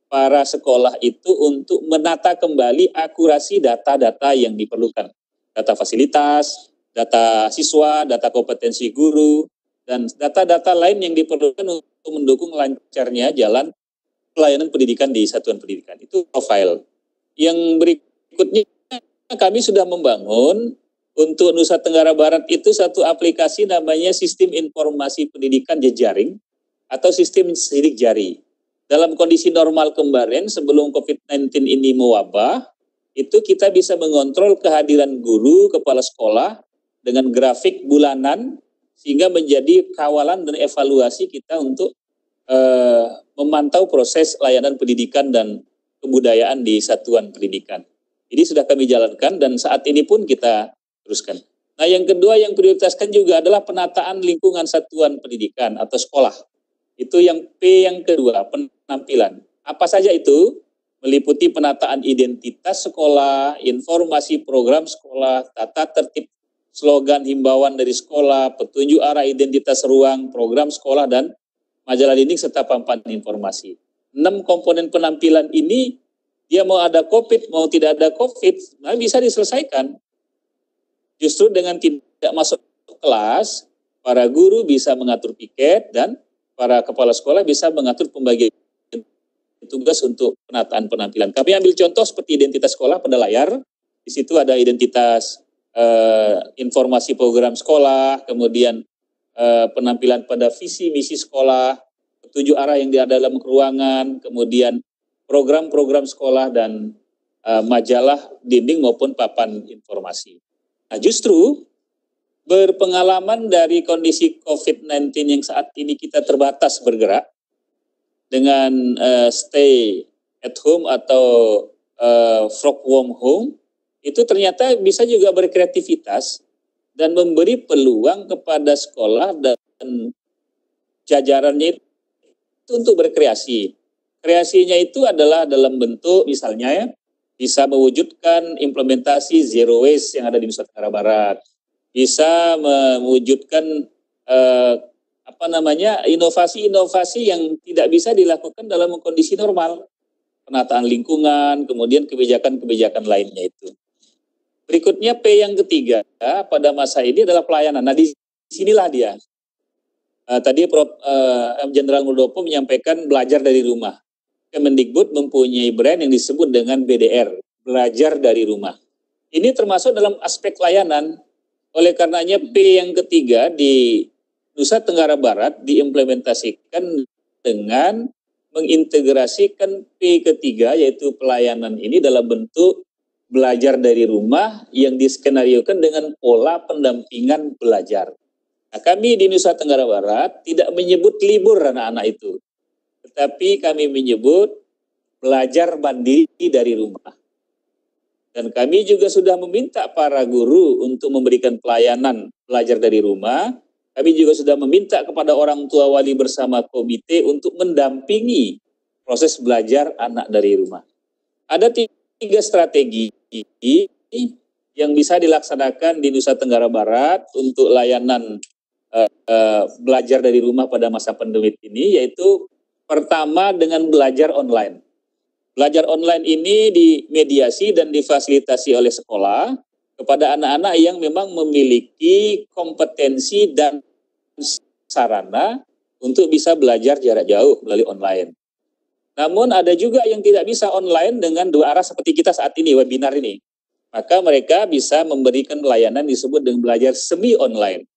para sekolah itu untuk menata kembali akurasi data-data yang diperlukan. Data fasilitas, data siswa, data kompetensi guru, dan data-data lain yang diperlukan untuk mendukung lancarnya jalan pelayanan pendidikan di satuan pendidikan. Itu profil. Yang berikutnya kami sudah membangun untuk Nusa Tenggara Barat itu satu aplikasi namanya Sistem Informasi Pendidikan Jejaring atau Sistem Sidik Jari. Dalam kondisi normal kemarin sebelum COVID-19 ini mewabah, itu kita bisa mengontrol kehadiran guru, kepala sekolah dengan grafik bulanan sehingga menjadi kawalan dan evaluasi kita untuk memantau proses layanan pendidikan dan kebudayaan di satuan pendidikan. Ini sudah kami jalankan dan saat ini pun kita teruskan. Nah, yang kedua yang prioritaskan juga adalah penataan lingkungan satuan pendidikan atau sekolah. Itu yang P yang kedua, penampilan. Apa saja itu? Meliputi penataan identitas sekolah, informasi program sekolah, tata tertib slogan himbauan dari sekolah, petunjuk arah identitas ruang, program sekolah, dan majalah dinding serta papan informasi. 6 komponen penampilan ini, dia mau ada COVID, mau tidak ada COVID, nah bisa diselesaikan. Justru dengan tidak masuk kelas, para guru bisa mengatur piket dan para kepala sekolah bisa mengatur pembagian tugas untuk penataan penampilan. Kami ambil contoh seperti identitas sekolah pada layar. Di situ ada identitas informasi program sekolah, kemudian penampilan pada visi misi sekolah, petunjuk arah yang ada dalam ruangan, kemudian program-program sekolah dan majalah dinding maupun papan informasi. Nah, justru berpengalaman dari kondisi COVID-19 yang saat ini kita terbatas bergerak dengan stay at home atau work from home, itu ternyata bisa juga berkreativitas dan memberi peluang kepada sekolah dan jajarannya itu untuk berkreasi. Kreasinya itu adalah dalam bentuk misalnya ya, bisa mewujudkan implementasi zero waste yang ada di Nusa Tenggara Barat, bisa mewujudkan inovasi-inovasi yang tidak bisa dilakukan dalam kondisi normal, penataan lingkungan, kemudian kebijakan-kebijakan lainnya itu. Berikutnya P yang ketiga pada masa ini adalah pelayanan. Nah, di sinilah dia. Tadi Prof. Jenderal Muldoko menyampaikan belajar dari rumah. Kemendikbud mempunyai brand yang disebut dengan BDR, belajar dari rumah. Ini termasuk dalam aspek layanan. Oleh karenanya P yang ketiga di Nusa Tenggara Barat diimplementasikan dengan mengintegrasikan P ketiga yaitu pelayanan ini dalam bentuk belajar dari rumah yang diskenariokan dengan pola pendampingan belajar. Nah, kami di Nusa Tenggara Barat tidak menyebut libur anak-anak itu, tetapi kami menyebut belajar mandiri dari rumah. Dan kami juga sudah meminta para guru untuk memberikan pelayanan belajar dari rumah. Kami juga sudah meminta kepada orang tua wali bersama komite untuk mendampingi proses belajar anak dari rumah. Ada 3 strategi yang bisa dilaksanakan di Nusa Tenggara Barat untuk layanan belajar dari rumah pada masa pandemi ini, yaitu pertama dengan belajar online. Belajar online ini dimediasi dan difasilitasi oleh sekolah kepada anak-anak yang memang memiliki kompetensi dan sarana untuk bisa belajar jarak jauh melalui online. Namun ada juga yang tidak bisa online dengan 2 arah seperti kita saat ini, webinar ini. Maka mereka bisa memberikan pelayanan disebut dengan belajar semi online.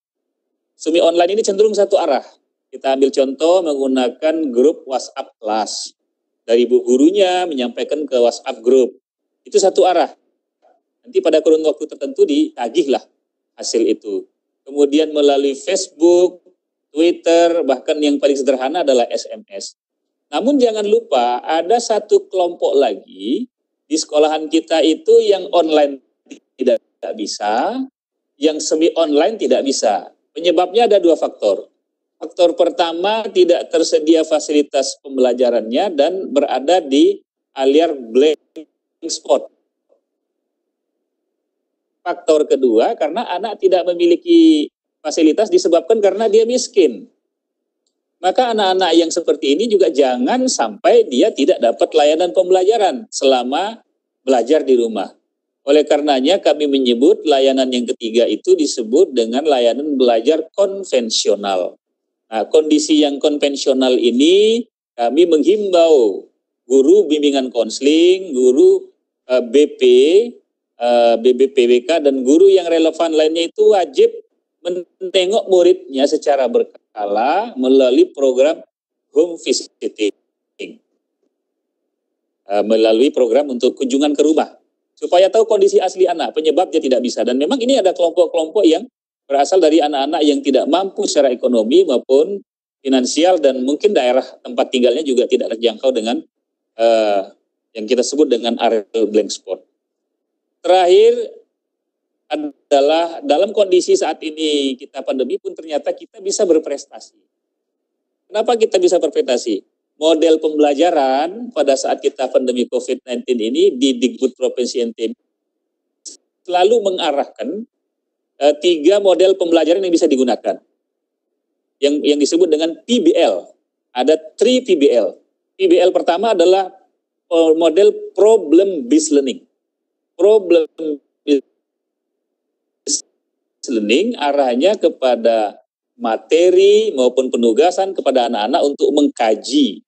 Semi online ini cenderung satu arah. Kita ambil contoh menggunakan grup WhatsApp kelas. Dari ibu gurunya menyampaikan ke WhatsApp grup. Itu satu arah. Nanti pada kurun waktu tertentu ditagihlah hasil itu. Kemudian melalui Facebook, Twitter, bahkan yang paling sederhana adalah SMS. Namun jangan lupa ada satu kelompok lagi di sekolahan kita itu yang online tidak bisa, yang semi online tidak bisa. Penyebabnya ada 2 faktor. Faktor pertama, tidak tersedia fasilitas pembelajarannya dan berada di alias blank spot. Faktor kedua, karena anak tidak memiliki fasilitas disebabkan karena dia miskin. Maka anak-anak yang seperti ini juga jangan sampai dia tidak dapat layanan pembelajaran selama belajar di rumah. Oleh karenanya kami menyebut layanan yang ketiga itu disebut dengan layanan belajar konvensional. Nah, kondisi yang konvensional ini kami menghimbau guru bimbingan konseling, guru BP, BBPWK, dan guru yang relevan lainnya itu wajib menengok muridnya secara berkala melalui program home visiting, melalui program untuk kunjungan ke rumah, supaya tahu kondisi asli anak, penyebab dia tidak bisa. Dan memang ini ada kelompok-kelompok yang berasal dari anak-anak yang tidak mampu secara ekonomi maupun finansial, dan mungkin daerah tempat tinggalnya juga tidak terjangkau dengan yang kita sebut dengan area blank spot. Terakhir adalah dalam kondisi saat ini kita pandemi pun ternyata kita bisa berprestasi. Kenapa kita bisa berprestasi? Model pembelajaran pada saat kita pandemi COVID-19 ini di Dikbud Provinsi NTB selalu mengarahkan 3 model pembelajaran yang bisa digunakan. Yang disebut dengan PBL. Ada 3 PBL. PBL pertama adalah model problem based learning. Problem based learning arahnya kepada materi maupun penugasan kepada anak-anak untuk mengkaji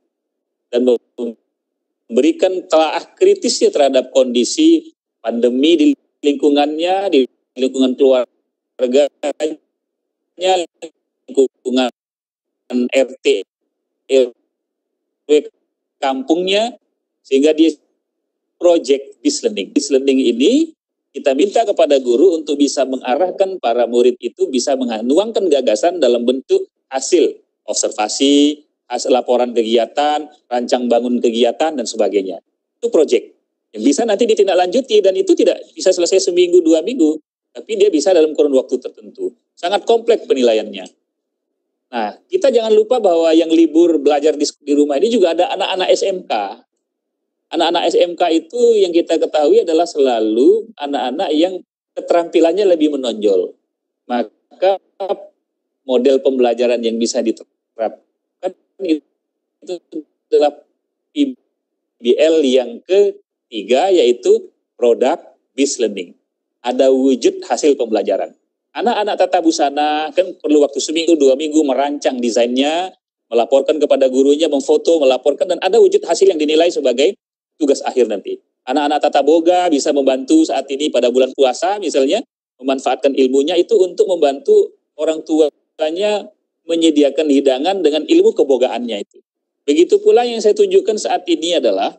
dan memberikan telaah kritisnya terhadap kondisi pandemi di lingkungannya, di lingkungan keluarganya, lingkungan RT, kampungnya, sehingga dia project based learning. Based learning ini kita minta kepada guru untuk bisa mengarahkan para murid itu bisa menuangkan gagasan dalam bentuk hasil observasi, hasil laporan kegiatan, rancang bangun kegiatan, dan sebagainya. Itu project yang bisa nanti ditindaklanjuti, dan itu tidak bisa selesai seminggu, 2 minggu, tapi dia bisa dalam kurun waktu tertentu. Sangat kompleks penilaiannya. Nah, kita jangan lupa bahwa yang libur belajar di rumah ini juga ada anak-anak SMK. Anak-anak SMK itu yang kita ketahui adalah selalu anak-anak yang keterampilannya lebih menonjol. Maka model pembelajaran yang bisa diterapkan itu adalah PBL yang ketiga, yaitu product based learning. Ada wujud hasil pembelajaran. Anak-anak tata busana kan perlu waktu seminggu, 2 minggu merancang desainnya, melaporkan kepada gurunya, memfoto, melaporkan, dan ada wujud hasil yang dinilai sebagai tugas akhir nanti. Anak-anak tata boga bisa membantu saat ini pada bulan puasa misalnya, memanfaatkan ilmunya itu untuk membantu orang tuanya menyediakan hidangan dengan ilmu kebogaannya itu. Begitu pula yang saya tunjukkan saat ini adalah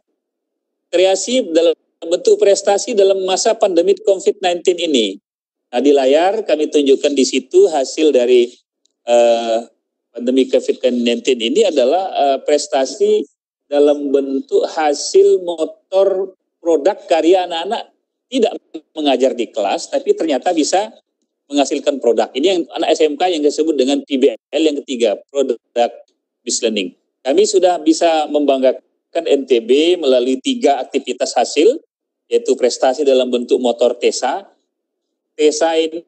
kreasi dalam bentuk prestasi dalam masa pandemi COVID-19 ini. Nah, di layar kami tunjukkan di situ hasil dari pandemi COVID-19 ini adalah prestasi dalam bentuk hasil motor produk karya anak-anak tidak mengajar di kelas, tapi ternyata bisa menghasilkan produk. Ini yang anak SMK yang disebut dengan PBL yang ketiga, Product Based Learning. Kami sudah bisa membanggakan NTB melalui 3 aktivitas hasil, yaitu prestasi dalam bentuk motor TESA. TESA ini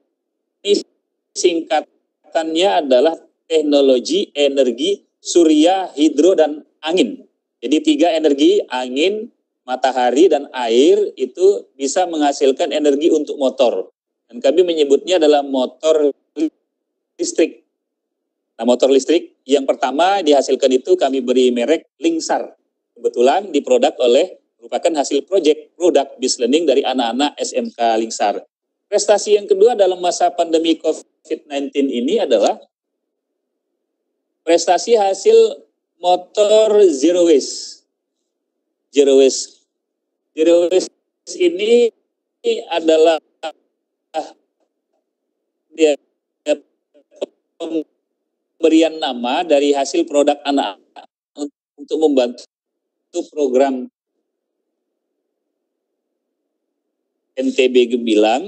singkatannya adalah teknologi energi surya, hidro, dan angin. Jadi 3 energi, angin, matahari, dan air itu bisa menghasilkan energi untuk motor. Dan kami menyebutnya adalah motor listrik. Nah, motor listrik yang pertama dihasilkan itu kami beri merek Lingsar. Kebetulan diproduk merupakan hasil proyek product based learning dari anak-anak SMK Lingsar. Prestasi yang kedua dalam masa pandemi COVID-19 ini adalah prestasi hasil motor zero waste. Zero waste. Zero waste ini adalah pemberian nama dari hasil produk anak-anak untuk membantu program NTB Gembilang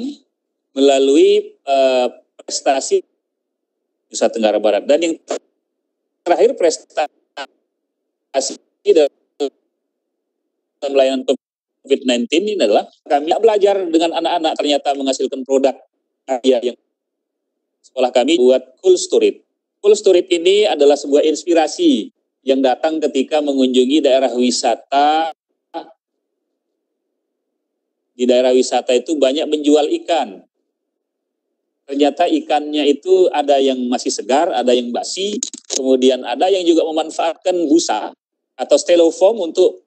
melalui prestasi Nusa Tenggara Barat. Dan yang terakhir prestasi dalam layanan COVID-19 ini adalah kami belajar dengan anak-anak ternyata menghasilkan produk yang sekolah kami buat cold storage. Cold storage ini adalah sebuah inspirasi yang datang ketika mengunjungi daerah wisata. Di daerah wisata itu banyak menjual ikan. Ternyata ikannya itu ada yang masih segar, ada yang basi, kemudian ada yang juga memanfaatkan busa atau styrofoam untuk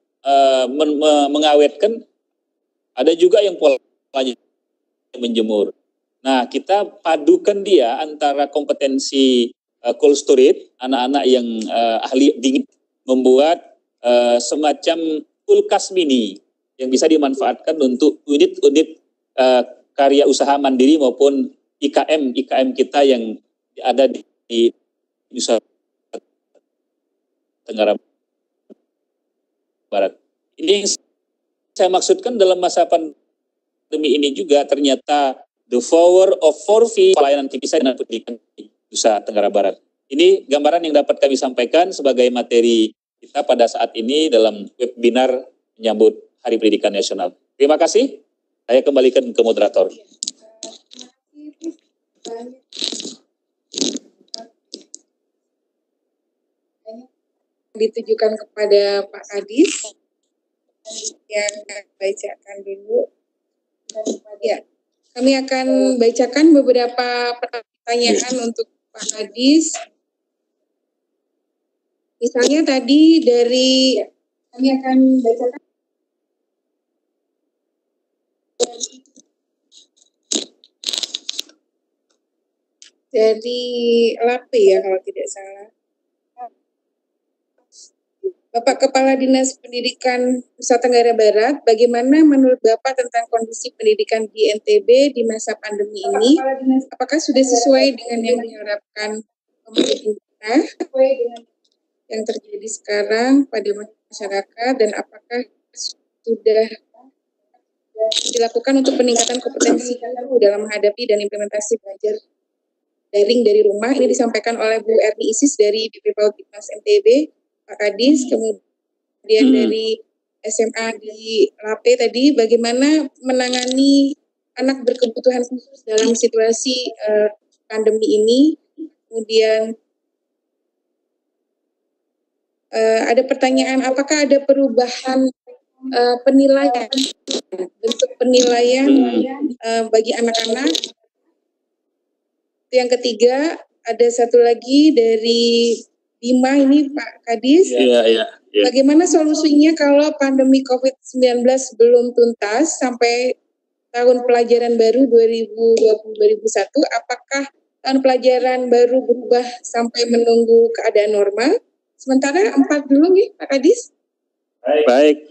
mengawetkan. Ada juga yang polanya menjemur. Nah, kita padukan dia antara kompetensi cold storage, anak-anak yang ahli dingin, membuat semacam kulkas mini yang bisa dimanfaatkan untuk unit-unit karya usaha mandiri maupun IKM kita yang ada di Nusa Tenggara Barat. Ini yang saya maksudkan dalam masa pandemi ini juga ternyata the power of 4V pelayanan bisa dan pendidikan di Nusa Tenggara Barat. Ini gambaran yang dapat kami sampaikan sebagai materi kita pada saat ini dalam webinar menyambut Hari Pendidikan Nasional. Terima kasih. Saya kembalikan ke moderator. Ditujukan kepada Pak Kadis yang bacakan dulu. Ya, kami akan bacakan beberapa pertanyaan untuk Pak Kadis. Misalnya tadi kami akan bacakan dari LAP ya kalau tidak salah. Bapak Kepala Dinas Pendidikan Nusa Tenggara Barat, bagaimana menurut Bapak tentang kondisi pendidikan di NTB di masa pandemi ini? Apakah sudah sesuai dengan yang diharapkan pemerintah yang terjadi sekarang pada masyarakat, dan apakah sudah dilakukan untuk peningkatan kompetensi guru dalam menghadapi dan implementasi belajar daring dari rumah? Ini disampaikan oleh Bu Erni Isis dari BP PAUD Diknas NTB. Pak Kadis, kemudian dari SMA di LAP tadi, bagaimana menangani anak berkebutuhan khusus dalam situasi pandemi ini. Kemudian ada pertanyaan, apakah ada perubahan penilaian, bentuk penilaian bagi anak-anak? Yang ketiga, ada satu lagi dari Bima ini Pak Kadis. Iya. Bagaimana solusinya kalau pandemi COVID-19 belum tuntas sampai tahun pelajaran baru 2020-2021? Apakah tahun pelajaran baru berubah sampai menunggu keadaan normal? Sementara 4 dulu nih Pak Kadis. Baik.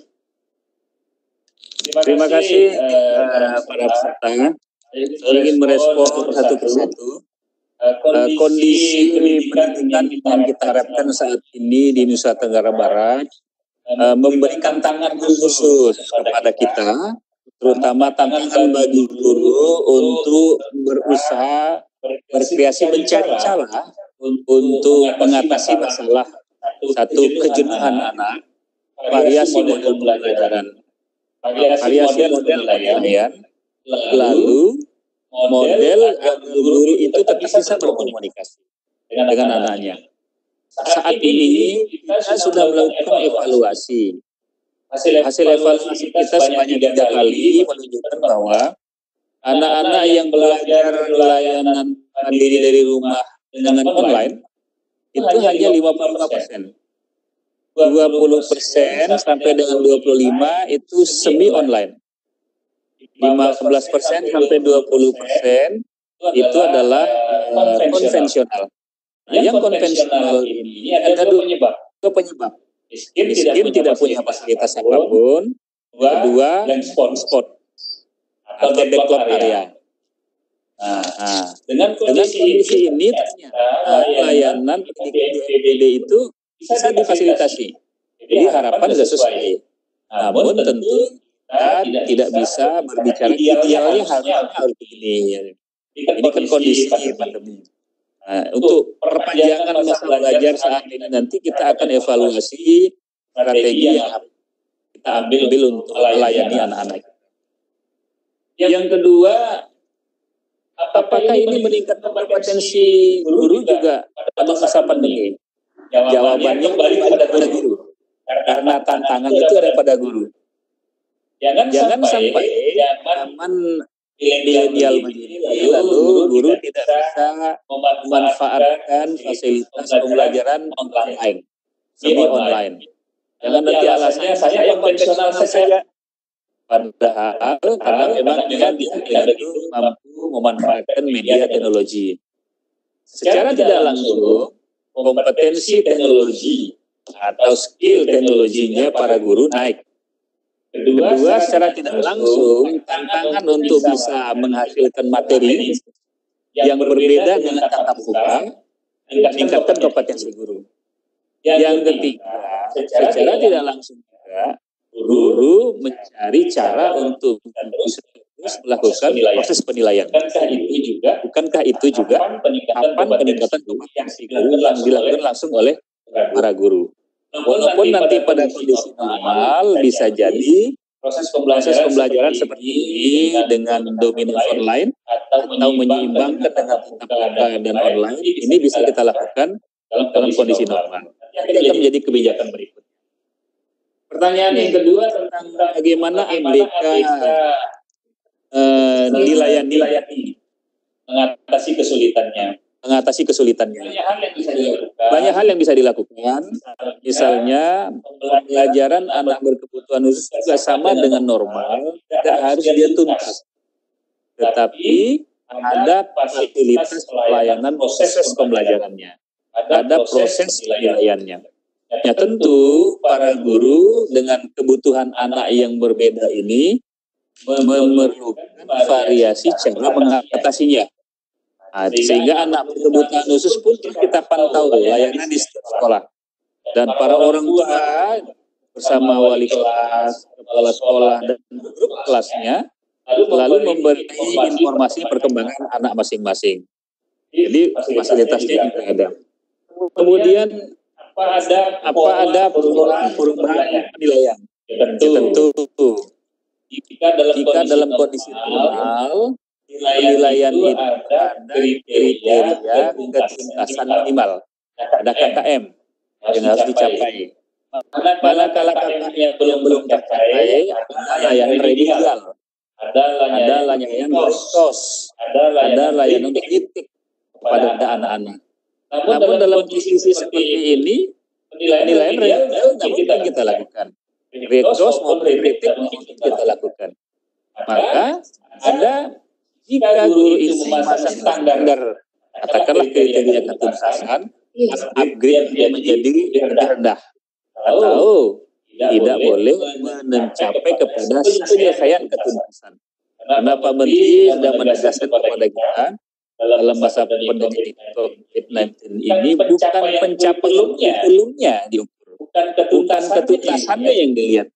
Terima kasih para peserta. Saya ingin merespon satu persatu. Kondisi pendidikan yang kita harapkan saat ini di Nusa Tenggara Barat memberikan tantangan khusus kepada kita, terutama tantangan bagi guru untuk berusaha berkreasi mencari cara untuk mengatasi masalah satu kejenuhan anak, variasi model pembelajaran, variasi model penilaian, lalu model guru itu tetap bisa berkomunikasi dengan anaknya. Saat ini kita sudah melakukan evaluasi. Hasil evaluasi kita sebanyak 3 kali menunjukkan bahwa anak-anak yang belajar layanan mandiri dari rumah dengan online itu hanya 55%. 20% sampai dengan 25% itu semi online. 15% sampai 20% itu adalah konvensional. Nah, yang konvensional ini ada 2 penyebab. Miskin tidak punya fasilitas apapun. Kedua, spot atau backlog area. Nah, dengan kondisi ini ternyata layanan pendidikan di NTB itu bisa difasilitasi. Jadi harapan sudah sesuai. Namun tentu kita tidak bisa berbicara idealnya harus begini. Ini kan kondisi pandemi. Nah, untuk perpanjangan masa belajar saat ini nanti kita akan evaluasi strategi yang kita ambil untuk melayani anak-anak. Yang kedua, Apakah ini meningkatkan kompetensi guru juga pada masa pandemi? Jawabannya kembali pada guru. Karena tantangan itu ada pada guru. Jangan sampai zaman milenial begini lalu guru tidak bisa memanfaatkan fasilitas pembelajaran online, semi online. Jangan nanti alasannya saya konvensional saja. Padahal karena memang dia itu mampu memanfaatkan media teknologi. Secara tidak langsung, kompetensi teknologi atau skill teknologinya para guru naik. Kedua, secara tidak langsung, tantangan untuk bisa menghasilkan materi yang berbeda dengan tatap muka, meningkatkan kompetensi guru. Yang ketiga, secara tidak langsung juga, guru mencari cara untuk bisa melakukan proses penilaian. Bukankah itu juga kapan peningkatan kompetensi guru yang dilakukan langsung oleh para guru? Walaupun nanti pada kondisi normal bisa jadi proses pembelajaran seperti ini dengan dominan online atau menyeimbangkan dengan tatap muka dan online, ini bisa kita lakukan dalam kondisi normal. Ini akan menjadi kebijakan berikut. Pertanyaan yang kedua tentang bagaimana MBK dilayani, mengatasi kesulitannya. Banyak hal yang bisa dilakukan. Misalnya pembelajaran anak berkebutuhan khusus juga sama dengan normal, tidak harus dia tuntas. Tetapi ada fasilitas pelayanan proses pembelajarannya. Ada proses penilaiannya. Ya tentu para guru dengan kebutuhan anak yang berbeda ini memerlukan variasi cara mengatasinya. Sehingga anak berkebutuhan khusus pun kita pantau layanan di setiap sekolah. Dan para orang tua bersama wali kelas, kepala sekolah, dan grup kelasnya lalu memberi informasi perkembangan anak masing-masing. Jadi fasilitasnya juga ada. Kemudian apa ada perubahan penilaian? Tentu. Jika dalam kondisi normal, penilaian itu ada kriteria ketuntasan minimal. Ada KKM yang harus dicapai. Manakala KKM yang belum tercapai, ada layanan remedial, ada layanan rekos, ada layanan kritik kepada anak-anak. Namun dalam posisi seperti ini, penilaian remedial tidak mungkin kita lakukan. Rekos maupun kritik mungkin kita lakukan. Maka ada jika guru itu memasang standar, katakanlah kriteria ketuntasan, upgrade menjadi lebih rendah, atau tidak boleh mencapai kepada penyelesaian ketuntasan. Karena Pak Menteri sudah menegaskan kepada kita dalam masa pandemi COVID-19 ini bukan pencapaiannya diukur, bukan ketuntasannya yang dilihat,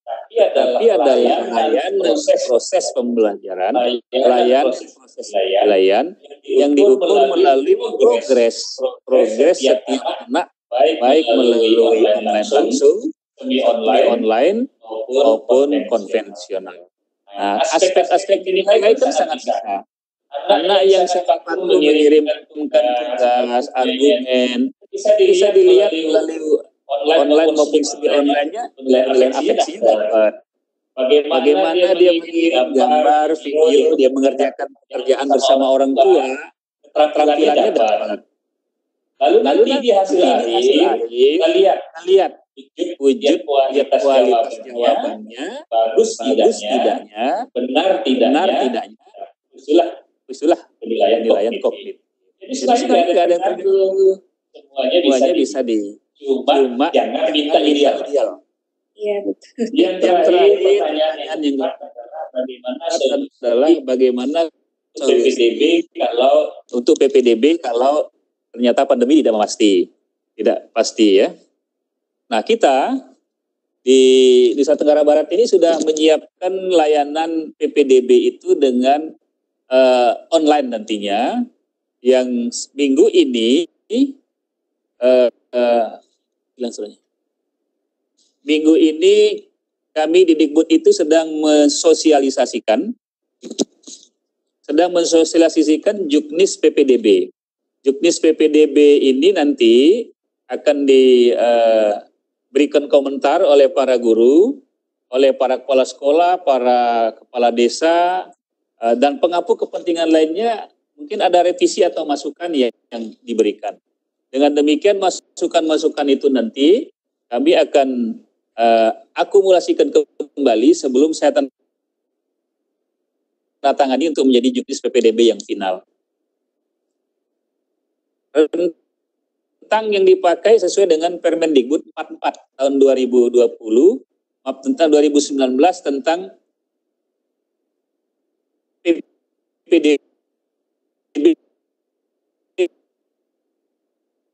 tapi adalah layanan proses pembelajaran, proses penilaian yang diukur melalui progres setiap anak, baik melalui online langsung, online maupun konvensional. Nah, aspek-aspek ini itu sangat besar. Anak yang sempat mengirimkan tugas, argumen, bisa dilihat melalui online maupun semi online-nya, nilai afeksinya dapat. Bagaimana dia mengirim gambar, video, dia mengerjakan pekerjaan bersama orang tua, keterampilannya dapat. Lalu nanti di hasil akhir, kita lihat wujud kualitas jawabannya, bagus tidaknya, benar tidaknya, itulah penilaian kognitif. Jadi sebenarnya tidak ada yang tertentu, semuanya bisa cuma jangan minta ideal. Iya betul. Yang terakhir pertanyaan yang adalah bagaimana untuk PPDB kalau ternyata pandemi tidak pasti ya. Nah kita di Nusa Tenggara Barat ini sudah menyiapkan layanan PPDB itu dengan online nantinya, yang minggu ini minggu ini kami di Dikbud itu sedang mensosialisasikan sedang mensosialisasikan Juknis PPDB. Juknis PPDB ini nanti akan diberikan komentar oleh para guru, oleh para kepala sekolah, para kepala desa, dan pengapuk kepentingan lainnya. Mungkin ada revisi atau masukan yang diberikan. Dengan demikian masukan-masukan itu nanti kami akan akumulasikan kembali sebelum saya tangani untuk menjadi Juknis PPDB yang final. Rentang yang dipakai sesuai dengan Permendikbud 44 tahun 2020, tentang 2019 tentang PPDB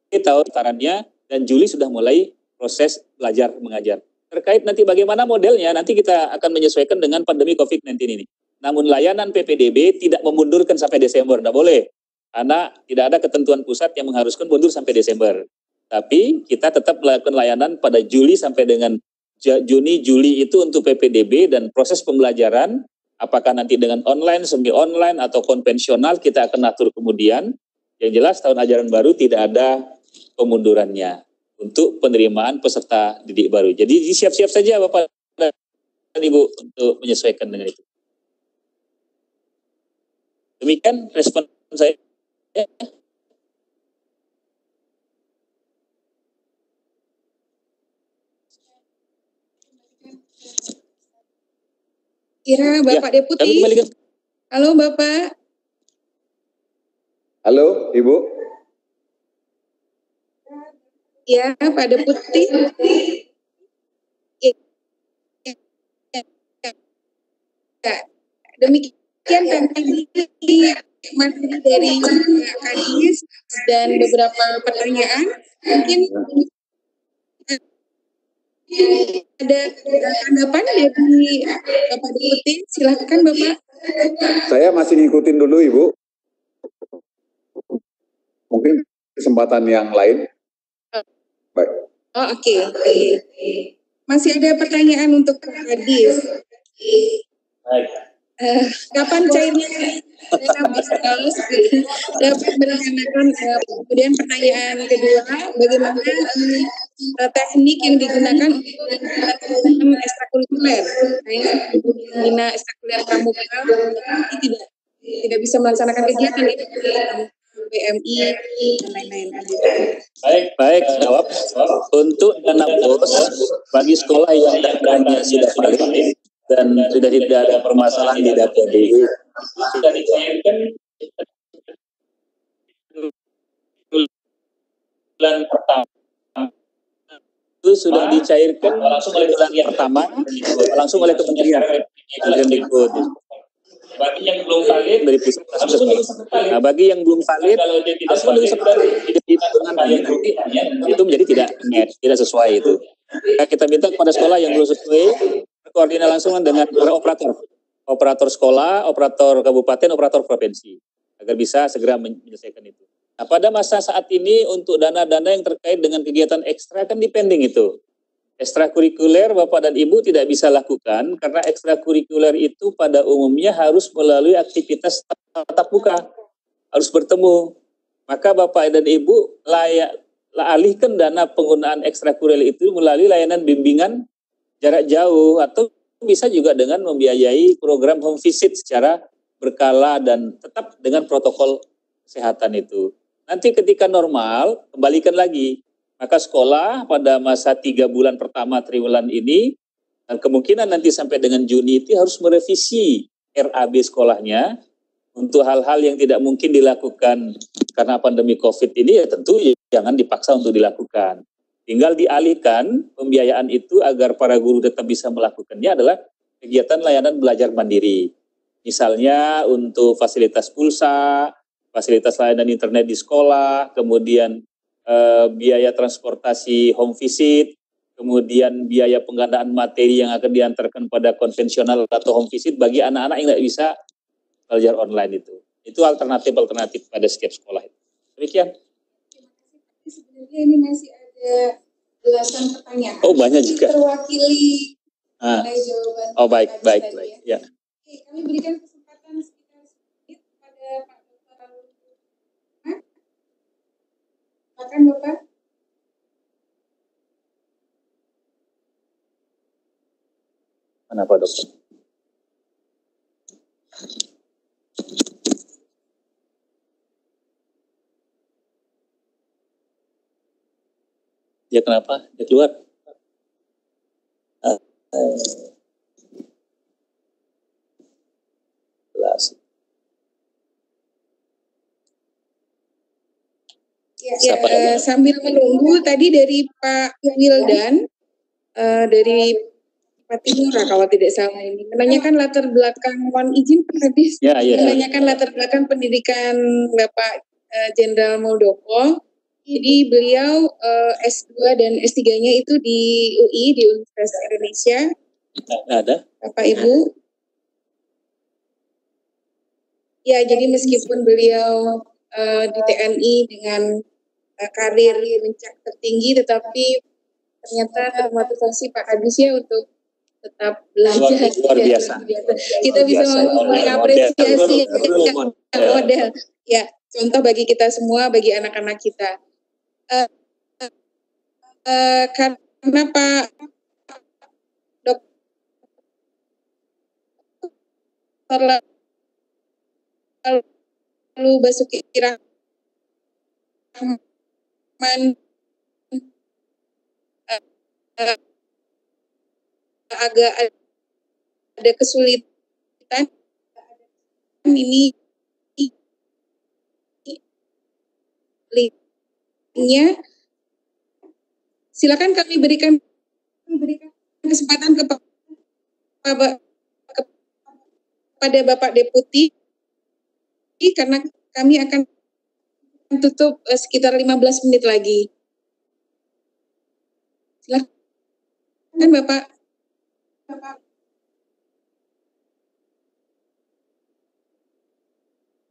tahun tarannya, dan Juli sudah mulai proses belajar mengajar. Terkait nanti bagaimana modelnya, nanti kita akan menyesuaikan dengan pandemi COVID-19 ini. Namun layanan PPDB tidak memundurkan sampai Desember, tidak boleh. Karena tidak ada ketentuan pusat yang mengharuskan mundur sampai Desember. Tapi kita tetap melakukan layanan pada Juli sampai dengan Juni, Juli itu untuk PPDB, dan proses pembelajaran apakah nanti dengan online, semi online atau konvensional kita akan atur kemudian. Yang jelas tahun ajaran baru tidak ada pemundurannya untuk penerimaan peserta didik baru. Jadi siap-siap saja Bapak dan Ibu untuk menyesuaikan dengan itu. Demikian respon saya. Kira Bapak Deputi. Halo Bapak. Halo Ibu. Ya, Pak Deputi. Demikian tadi materi dari Kadis dan beberapa pertanyaan. Mungkin ada tanggapan dari Bapak Deputi, silakan Bapak. Saya masih ngikutin dulu Ibu. Mungkin kesempatan yang lain. Baik. Oh, oke. Masih ada pertanyaan untuk Pak Kadis. Baik. Kapan cairnya dana BIS dapat merencanakan? Kemudian pertanyaan kedua, bagaimana teknik yang digunakan untuk ekstrakurikuler? Bina ekstrakurikuler pramuka tidak bisa melaksanakan kegiatan itu, BMI dan lain-lain. Baik, jawab. Untuk dana BOS bagi sekolah yang dananya sudah valid dan sudah tidak ada permasalahan di DAPODI, Sudah dicairkan bulan pertama. Itu sudah dicairkan langsung oleh bulan pertama, langsung oleh Kementerian Dikbud. Bagi yang belum valid dari pusat langsung ke sekolah. Nah, bagi yang belum valid harus menunggu sebenarnya itu menjadi tidak sesuai itu. Nah, kita minta kepada sekolah yang belum sesuai berkoordinasi langsung dengan para operator sekolah, operator kabupaten, operator provinsi agar bisa segera menyelesaikan itu. Nah, pada masa saat ini untuk dana-dana yang terkait dengan kegiatan ekstra kan dipending itu. Ekstrakurikuler Bapak dan Ibu tidak bisa lakukan karena ekstrakurikuler itu pada umumnya harus melalui aktivitas tatap muka, harus bertemu. Maka Bapak dan Ibu alihkan dana penggunaan ekstrakurikuler itu melalui layanan bimbingan jarak jauh atau bisa juga dengan membiayai program home visit secara berkala dan tetap dengan protokol kesehatan itu. Nanti ketika normal, kembalikan lagi. Maka sekolah pada masa 3 bulan pertama triwulan ini, dan kemungkinan nanti sampai dengan Juni itu harus merevisi RAB sekolahnya untuk hal-hal yang tidak mungkin dilakukan karena pandemi COVID ini, ya tentu jangan dipaksa untuk dilakukan. Tinggal dialihkan pembiayaan itu agar para guru tetap bisa melakukannya adalah kegiatan layanan belajar mandiri. Misalnya untuk fasilitas pulsa, fasilitas layanan internet di sekolah, kemudian biaya transportasi home visit, kemudian biaya penggandaan materi yang akan diantarkan pada konvensional atau home visit bagi anak-anak yang tidak bisa belajar online itu. Itu alternatif pada setiap sekolah. Demikian. Sebenarnya ini masih ada belasan pertanyaan. Oh, banyak juga. Terwakili jawaban. Oh, baik. Ya. Oke, kami berikan kesempatan sekitar 10 menit Kenapa dokter? Ya kenapa? Dia keluar. Jelas. Sambil menunggu tadi dari Pak Wildan dari Patimura kalau tidak salah ini menanyakan latar belakang, mohon izin Pak Kadis, menanyakan latar belakang pendidikan Bapak Jenderal Muldoko. Jadi beliau S2 dan S3-nya itu di UI, di Universitas Indonesia. Ada. Bapak Ibu. Ya, jadi meskipun beliau di TNI dengan karir puncak tertinggi, tetapi ternyata termotivasi Pak Kadis ya untuk tetap belajar. Luar biasa. Kita bisa mengapresiasi model. Ya, contoh bagi kita semua, bagi anak-anak kita. Karena Pak Dr. lalu Basuki Rahman agak ada kesulitan ini linknya, silakan kami berikan kesempatan kepada Bapak Deputi karena kami akan tutup sekitar 15 menit lagi. Silakan Bapak.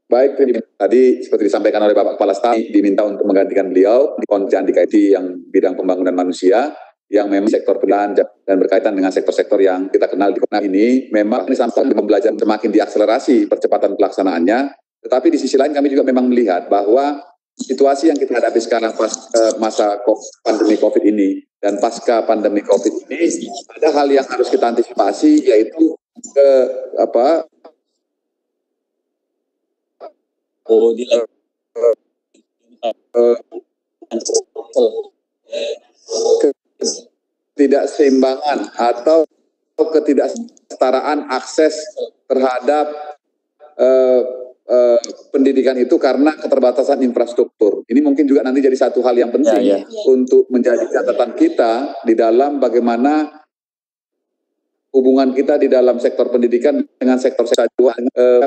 Baik, tadi seperti disampaikan oleh Bapak Kepala Staf, diminta untuk menggantikan beliau di Konjen Andika IT yang bidang pembangunan manusia, yang memang sektor pilihan dan berkaitan dengan sektor-sektor yang kita kenal di Komnas ini, memang ini sampai pembelajaran semakin diakselerasi percepatan pelaksanaannya, tetapi di sisi lain kami juga memang melihat bahwa situasi yang kita hadapi sekarang pas masa pandemi COVID ini dan pasca pandemi COVID ini, ada hal yang harus kita antisipasi, yaitu ketidakseimbangan atau ketidaksetaraan akses terhadap pendidikan itu karena keterbatasan infrastruktur. Ini mungkin juga nanti jadi satu hal yang penting untuk menjadi catatan kita di dalam bagaimana hubungan kita di dalam sektor pendidikan dengan sektor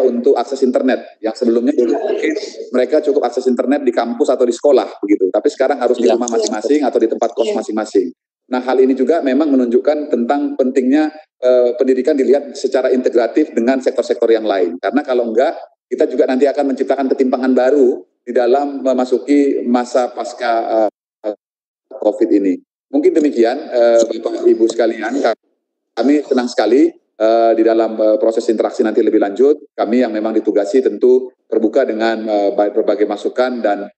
untuk akses internet yang sebelumnya mungkin mereka cukup akses internet di kampus atau di sekolah begitu, tapi sekarang harus di rumah masing-masing atau di tempat kos masing-masing. Nah, hal ini juga memang menunjukkan tentang pentingnya pendidikan dilihat secara integratif dengan sektor-sektor yang lain, karena kalau enggak kita juga nanti akan menciptakan ketimpangan baru di dalam memasuki masa pasca COVID ini. Mungkin demikian Bapak Ibu sekalian. Kami senang sekali di dalam proses interaksi nanti lebih lanjut. Kami yang memang ditugasi tentu terbuka dengan berbagai masukan dan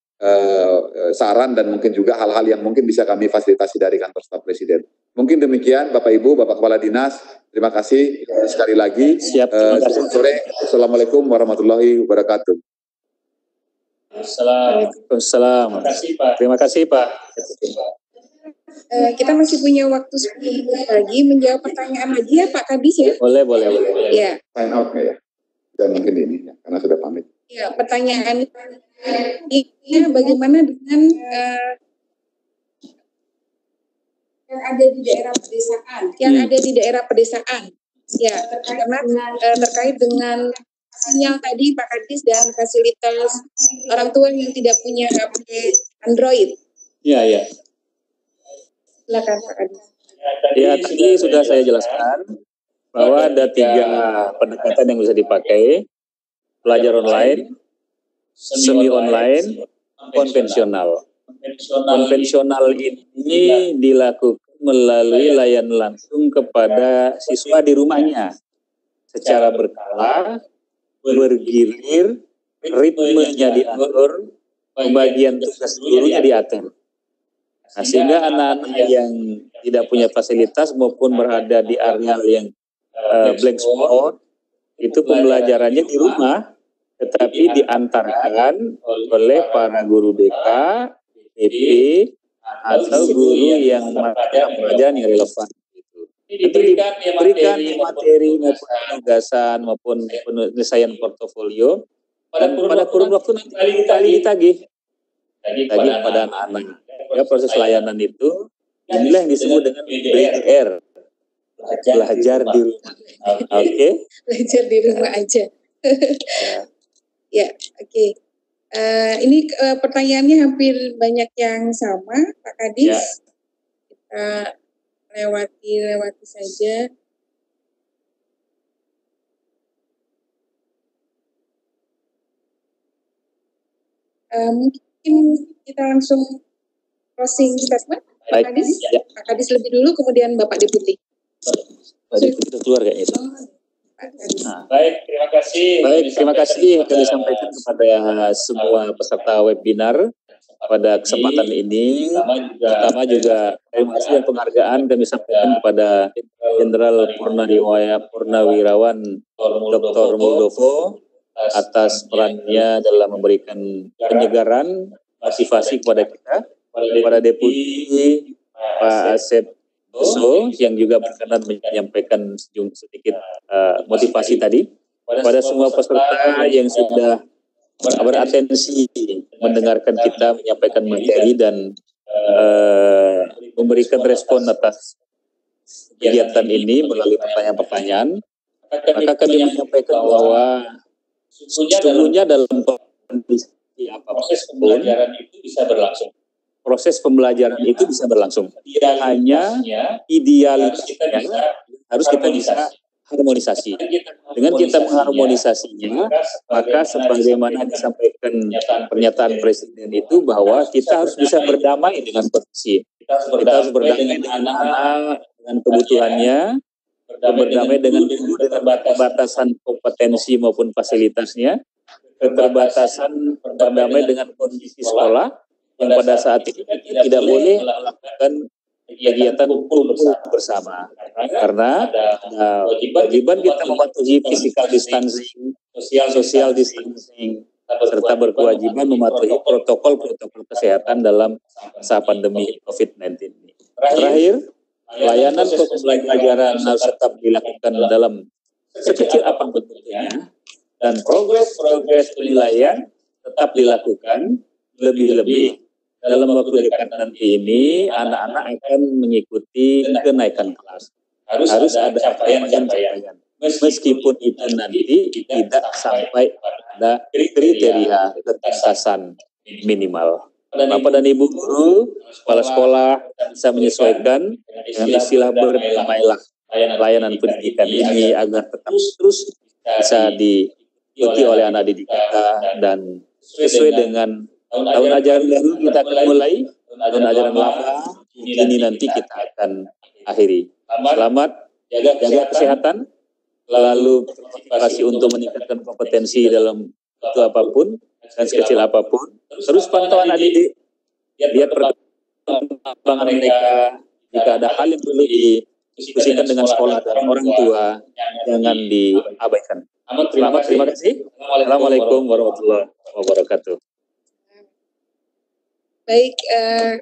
saran dan mungkin juga hal-hal yang mungkin bisa kami fasilitasi dari kantor staf Presiden. Mungkin demikian Bapak Ibu, Bapak Kepala Dinas. Terima kasih sekali lagi. Selamat sore. Assalamualaikum warahmatullahi wabarakatuh. Assalamualaikum. Terima kasih Pak. Kita masih punya waktu 10 menit lagi menjawab pertanyaan lagi ya Pak Kadis ya. Boleh. Ya. Sign out ya. Dan mungkin ini karena sudah pamit. Ya, pertanyaan ini bagaimana dengan yang ada di daerah pedesaan. Ya, karena terkait dengan sinyal tadi Pak Kadis dan fasilitas orang tua yang tidak punya HP Android. Iya. Silakan Pak Kadis. Ya, tadi sudah saya jelaskan bahwa ada 3 pendekatan yang bisa dipakai: belajar online, semi online, konvensional. Konvensional ini dilakukan melalui layanan langsung kepada siswa di rumahnya secara berkala, bergilir, ritmenya diatur, pembagian tugas gurunya diatur. Nah, sehingga anak-anak yang tidak punya fasilitas maupun berada di areal yang blank spot, itu pembelajarannya di rumah, tetapi diantarkan oleh para guru BK, PP, atau guru yang mata pelajaran yang relevan. Itu diberikan materi maupun penugasan maupun penyelesaian portofolio, dan pada kurun waktu nanti kembali ditagih pada anak-anak. Ya, proses layanan itu inilah yang disebut dengan BDR, belajar di rumah. Oke. Belajar di rumah aja. Ya, oke. Ini pertanyaannya hampir banyak yang sama, Pak Kadis. Ya. Kita lewati saja. Mungkin kita langsung closing statement, Pak Kadis. Ya. Pak Kadis lebih dulu, kemudian Bapak Deputi. Pak Deputi keluar kayaknya itu. Baik, terima kasih. Baik, terima kasih kami sampaikan kepada semua peserta webinar pada kesempatan ini. Pertama juga terima kasih dan penghargaan kami sampaikan kepada Jenderal Purnawirawan Dr. Muldoko atas perannya dalam memberikan penyegaran, motivasi kepada kita, kepada Deputi Pak Asep Oso yang juga berkenan menyampaikan sedikit motivasi tadi, kepada semua peserta yang sudah beratensi mendengarkan kita menyampaikan materi dan memberikan respon atas kegiatan ini melalui pertanyaan-pertanyaan. Maka kami menyampaikan bahwa sesungguhnya dalam kondisi apapun proses pembelajaran itu bisa berlangsung. Hanya idealisnya harus kita bisa harmonisasi. Dengan kita mengharmonisasinya, maka sebagaimana disampaikan pernyataan Presiden itu bahwa kita harus bisa berdamai dengan kondisi. Kita harus berdamai dengan anak, dengan kebutuhannya, berdamai dengan guru, dengan keterbatasan kompetensi maupun fasilitasnya, keterbatasan berdamai dengan kondisi sekolah, yang pada saat ini tidak boleh melakukan kegiatan kumpul bersama karena kewajiban kita mematuhi physical distancing, social distancing, serta berkewajiban mematuhi protokol kesehatan dalam masa pandemi COVID-19 ini. Terakhir, layanan pembelajaran harus tetap dilakukan dalam sekecil apapun bentuknya, dan progres penilaian tetap dilakukan. Lebih-lebih dalam waktu dekat nanti ini anak-anak akan mengikuti kenaikan kelas. Harus ada capaian-capaian. Meskipun itu nanti tidak sampai pada kriteria ketuntasan minimal. Bapak dan Ibu guru, kepala sekolah bisa menyesuaikan dengan istilah berdamailah layanan pendidikan ini agar tetap terus bisa diikuti oleh anak didik kita dan sesuai dengan tahun ajaran baru kita akan mulai, tahun ajaran lama ini nanti kita akan akhiri. Selamat, jaga kesehatan, lalu motivasi untuk meningkatkan kompetensi dalam itu apapun dan sekecil apapun. Terus pantau anak didik, lihat perkembangan mereka. Jika ada hal yang perlu didiskusikan dengan sekolah dan orang tua, jangan diabaikan. Selamat, terima kasih. Assalamualaikum warahmatullahi wabarakatuh. Baik,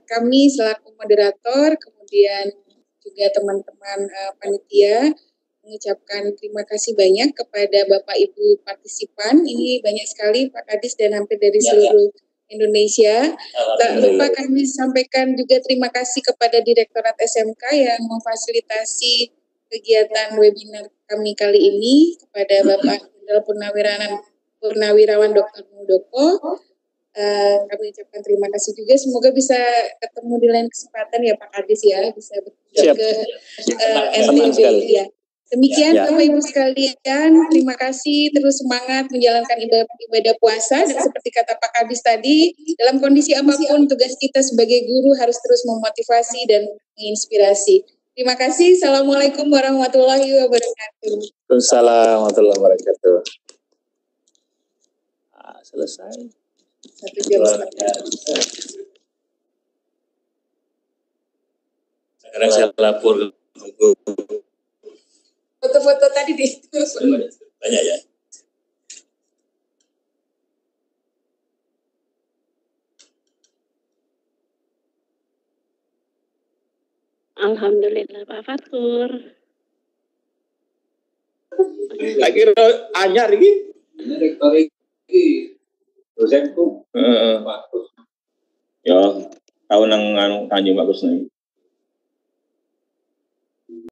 kami selaku moderator, kemudian juga teman-teman panitia mengucapkan terima kasih banyak kepada Bapak Ibu partisipan. Ini banyak sekali Pak Kadis dan hampir dari seluruh Indonesia. Tak lupa kami sampaikan juga terima kasih kepada Direktorat SMK yang memfasilitasi kegiatan webinar kami kali ini, kepada Bapak Jenderal Purnawirawan Dr. Muldoko. Kami ucapkan terima kasih juga. Semoga bisa ketemu di lain kesempatan ya Pak Kadis ya, bisa berkunjung ke NTB ya. Demikian Bapak Ibu sekalian, terima kasih, terus semangat menjalankan ibadah puasa, dan seperti kata Pak Kadis tadi, dalam kondisi apapun tugas kita sebagai guru harus terus memotivasi dan menginspirasi. Terima kasih. Assalamualaikum warahmatullahi wabarakatuh. Waalaikumsalam warahmatullahi wabarakatuh. Selesai. 1 jam setengah. Sekarang saya lapor foto-foto tadi di itu. Banyak ya. Alhamdulillah Pak Fatur. Lagi anyar iki. Rektor iki dosenku. Ya, tahu nang anu Tanjung Bagus nih.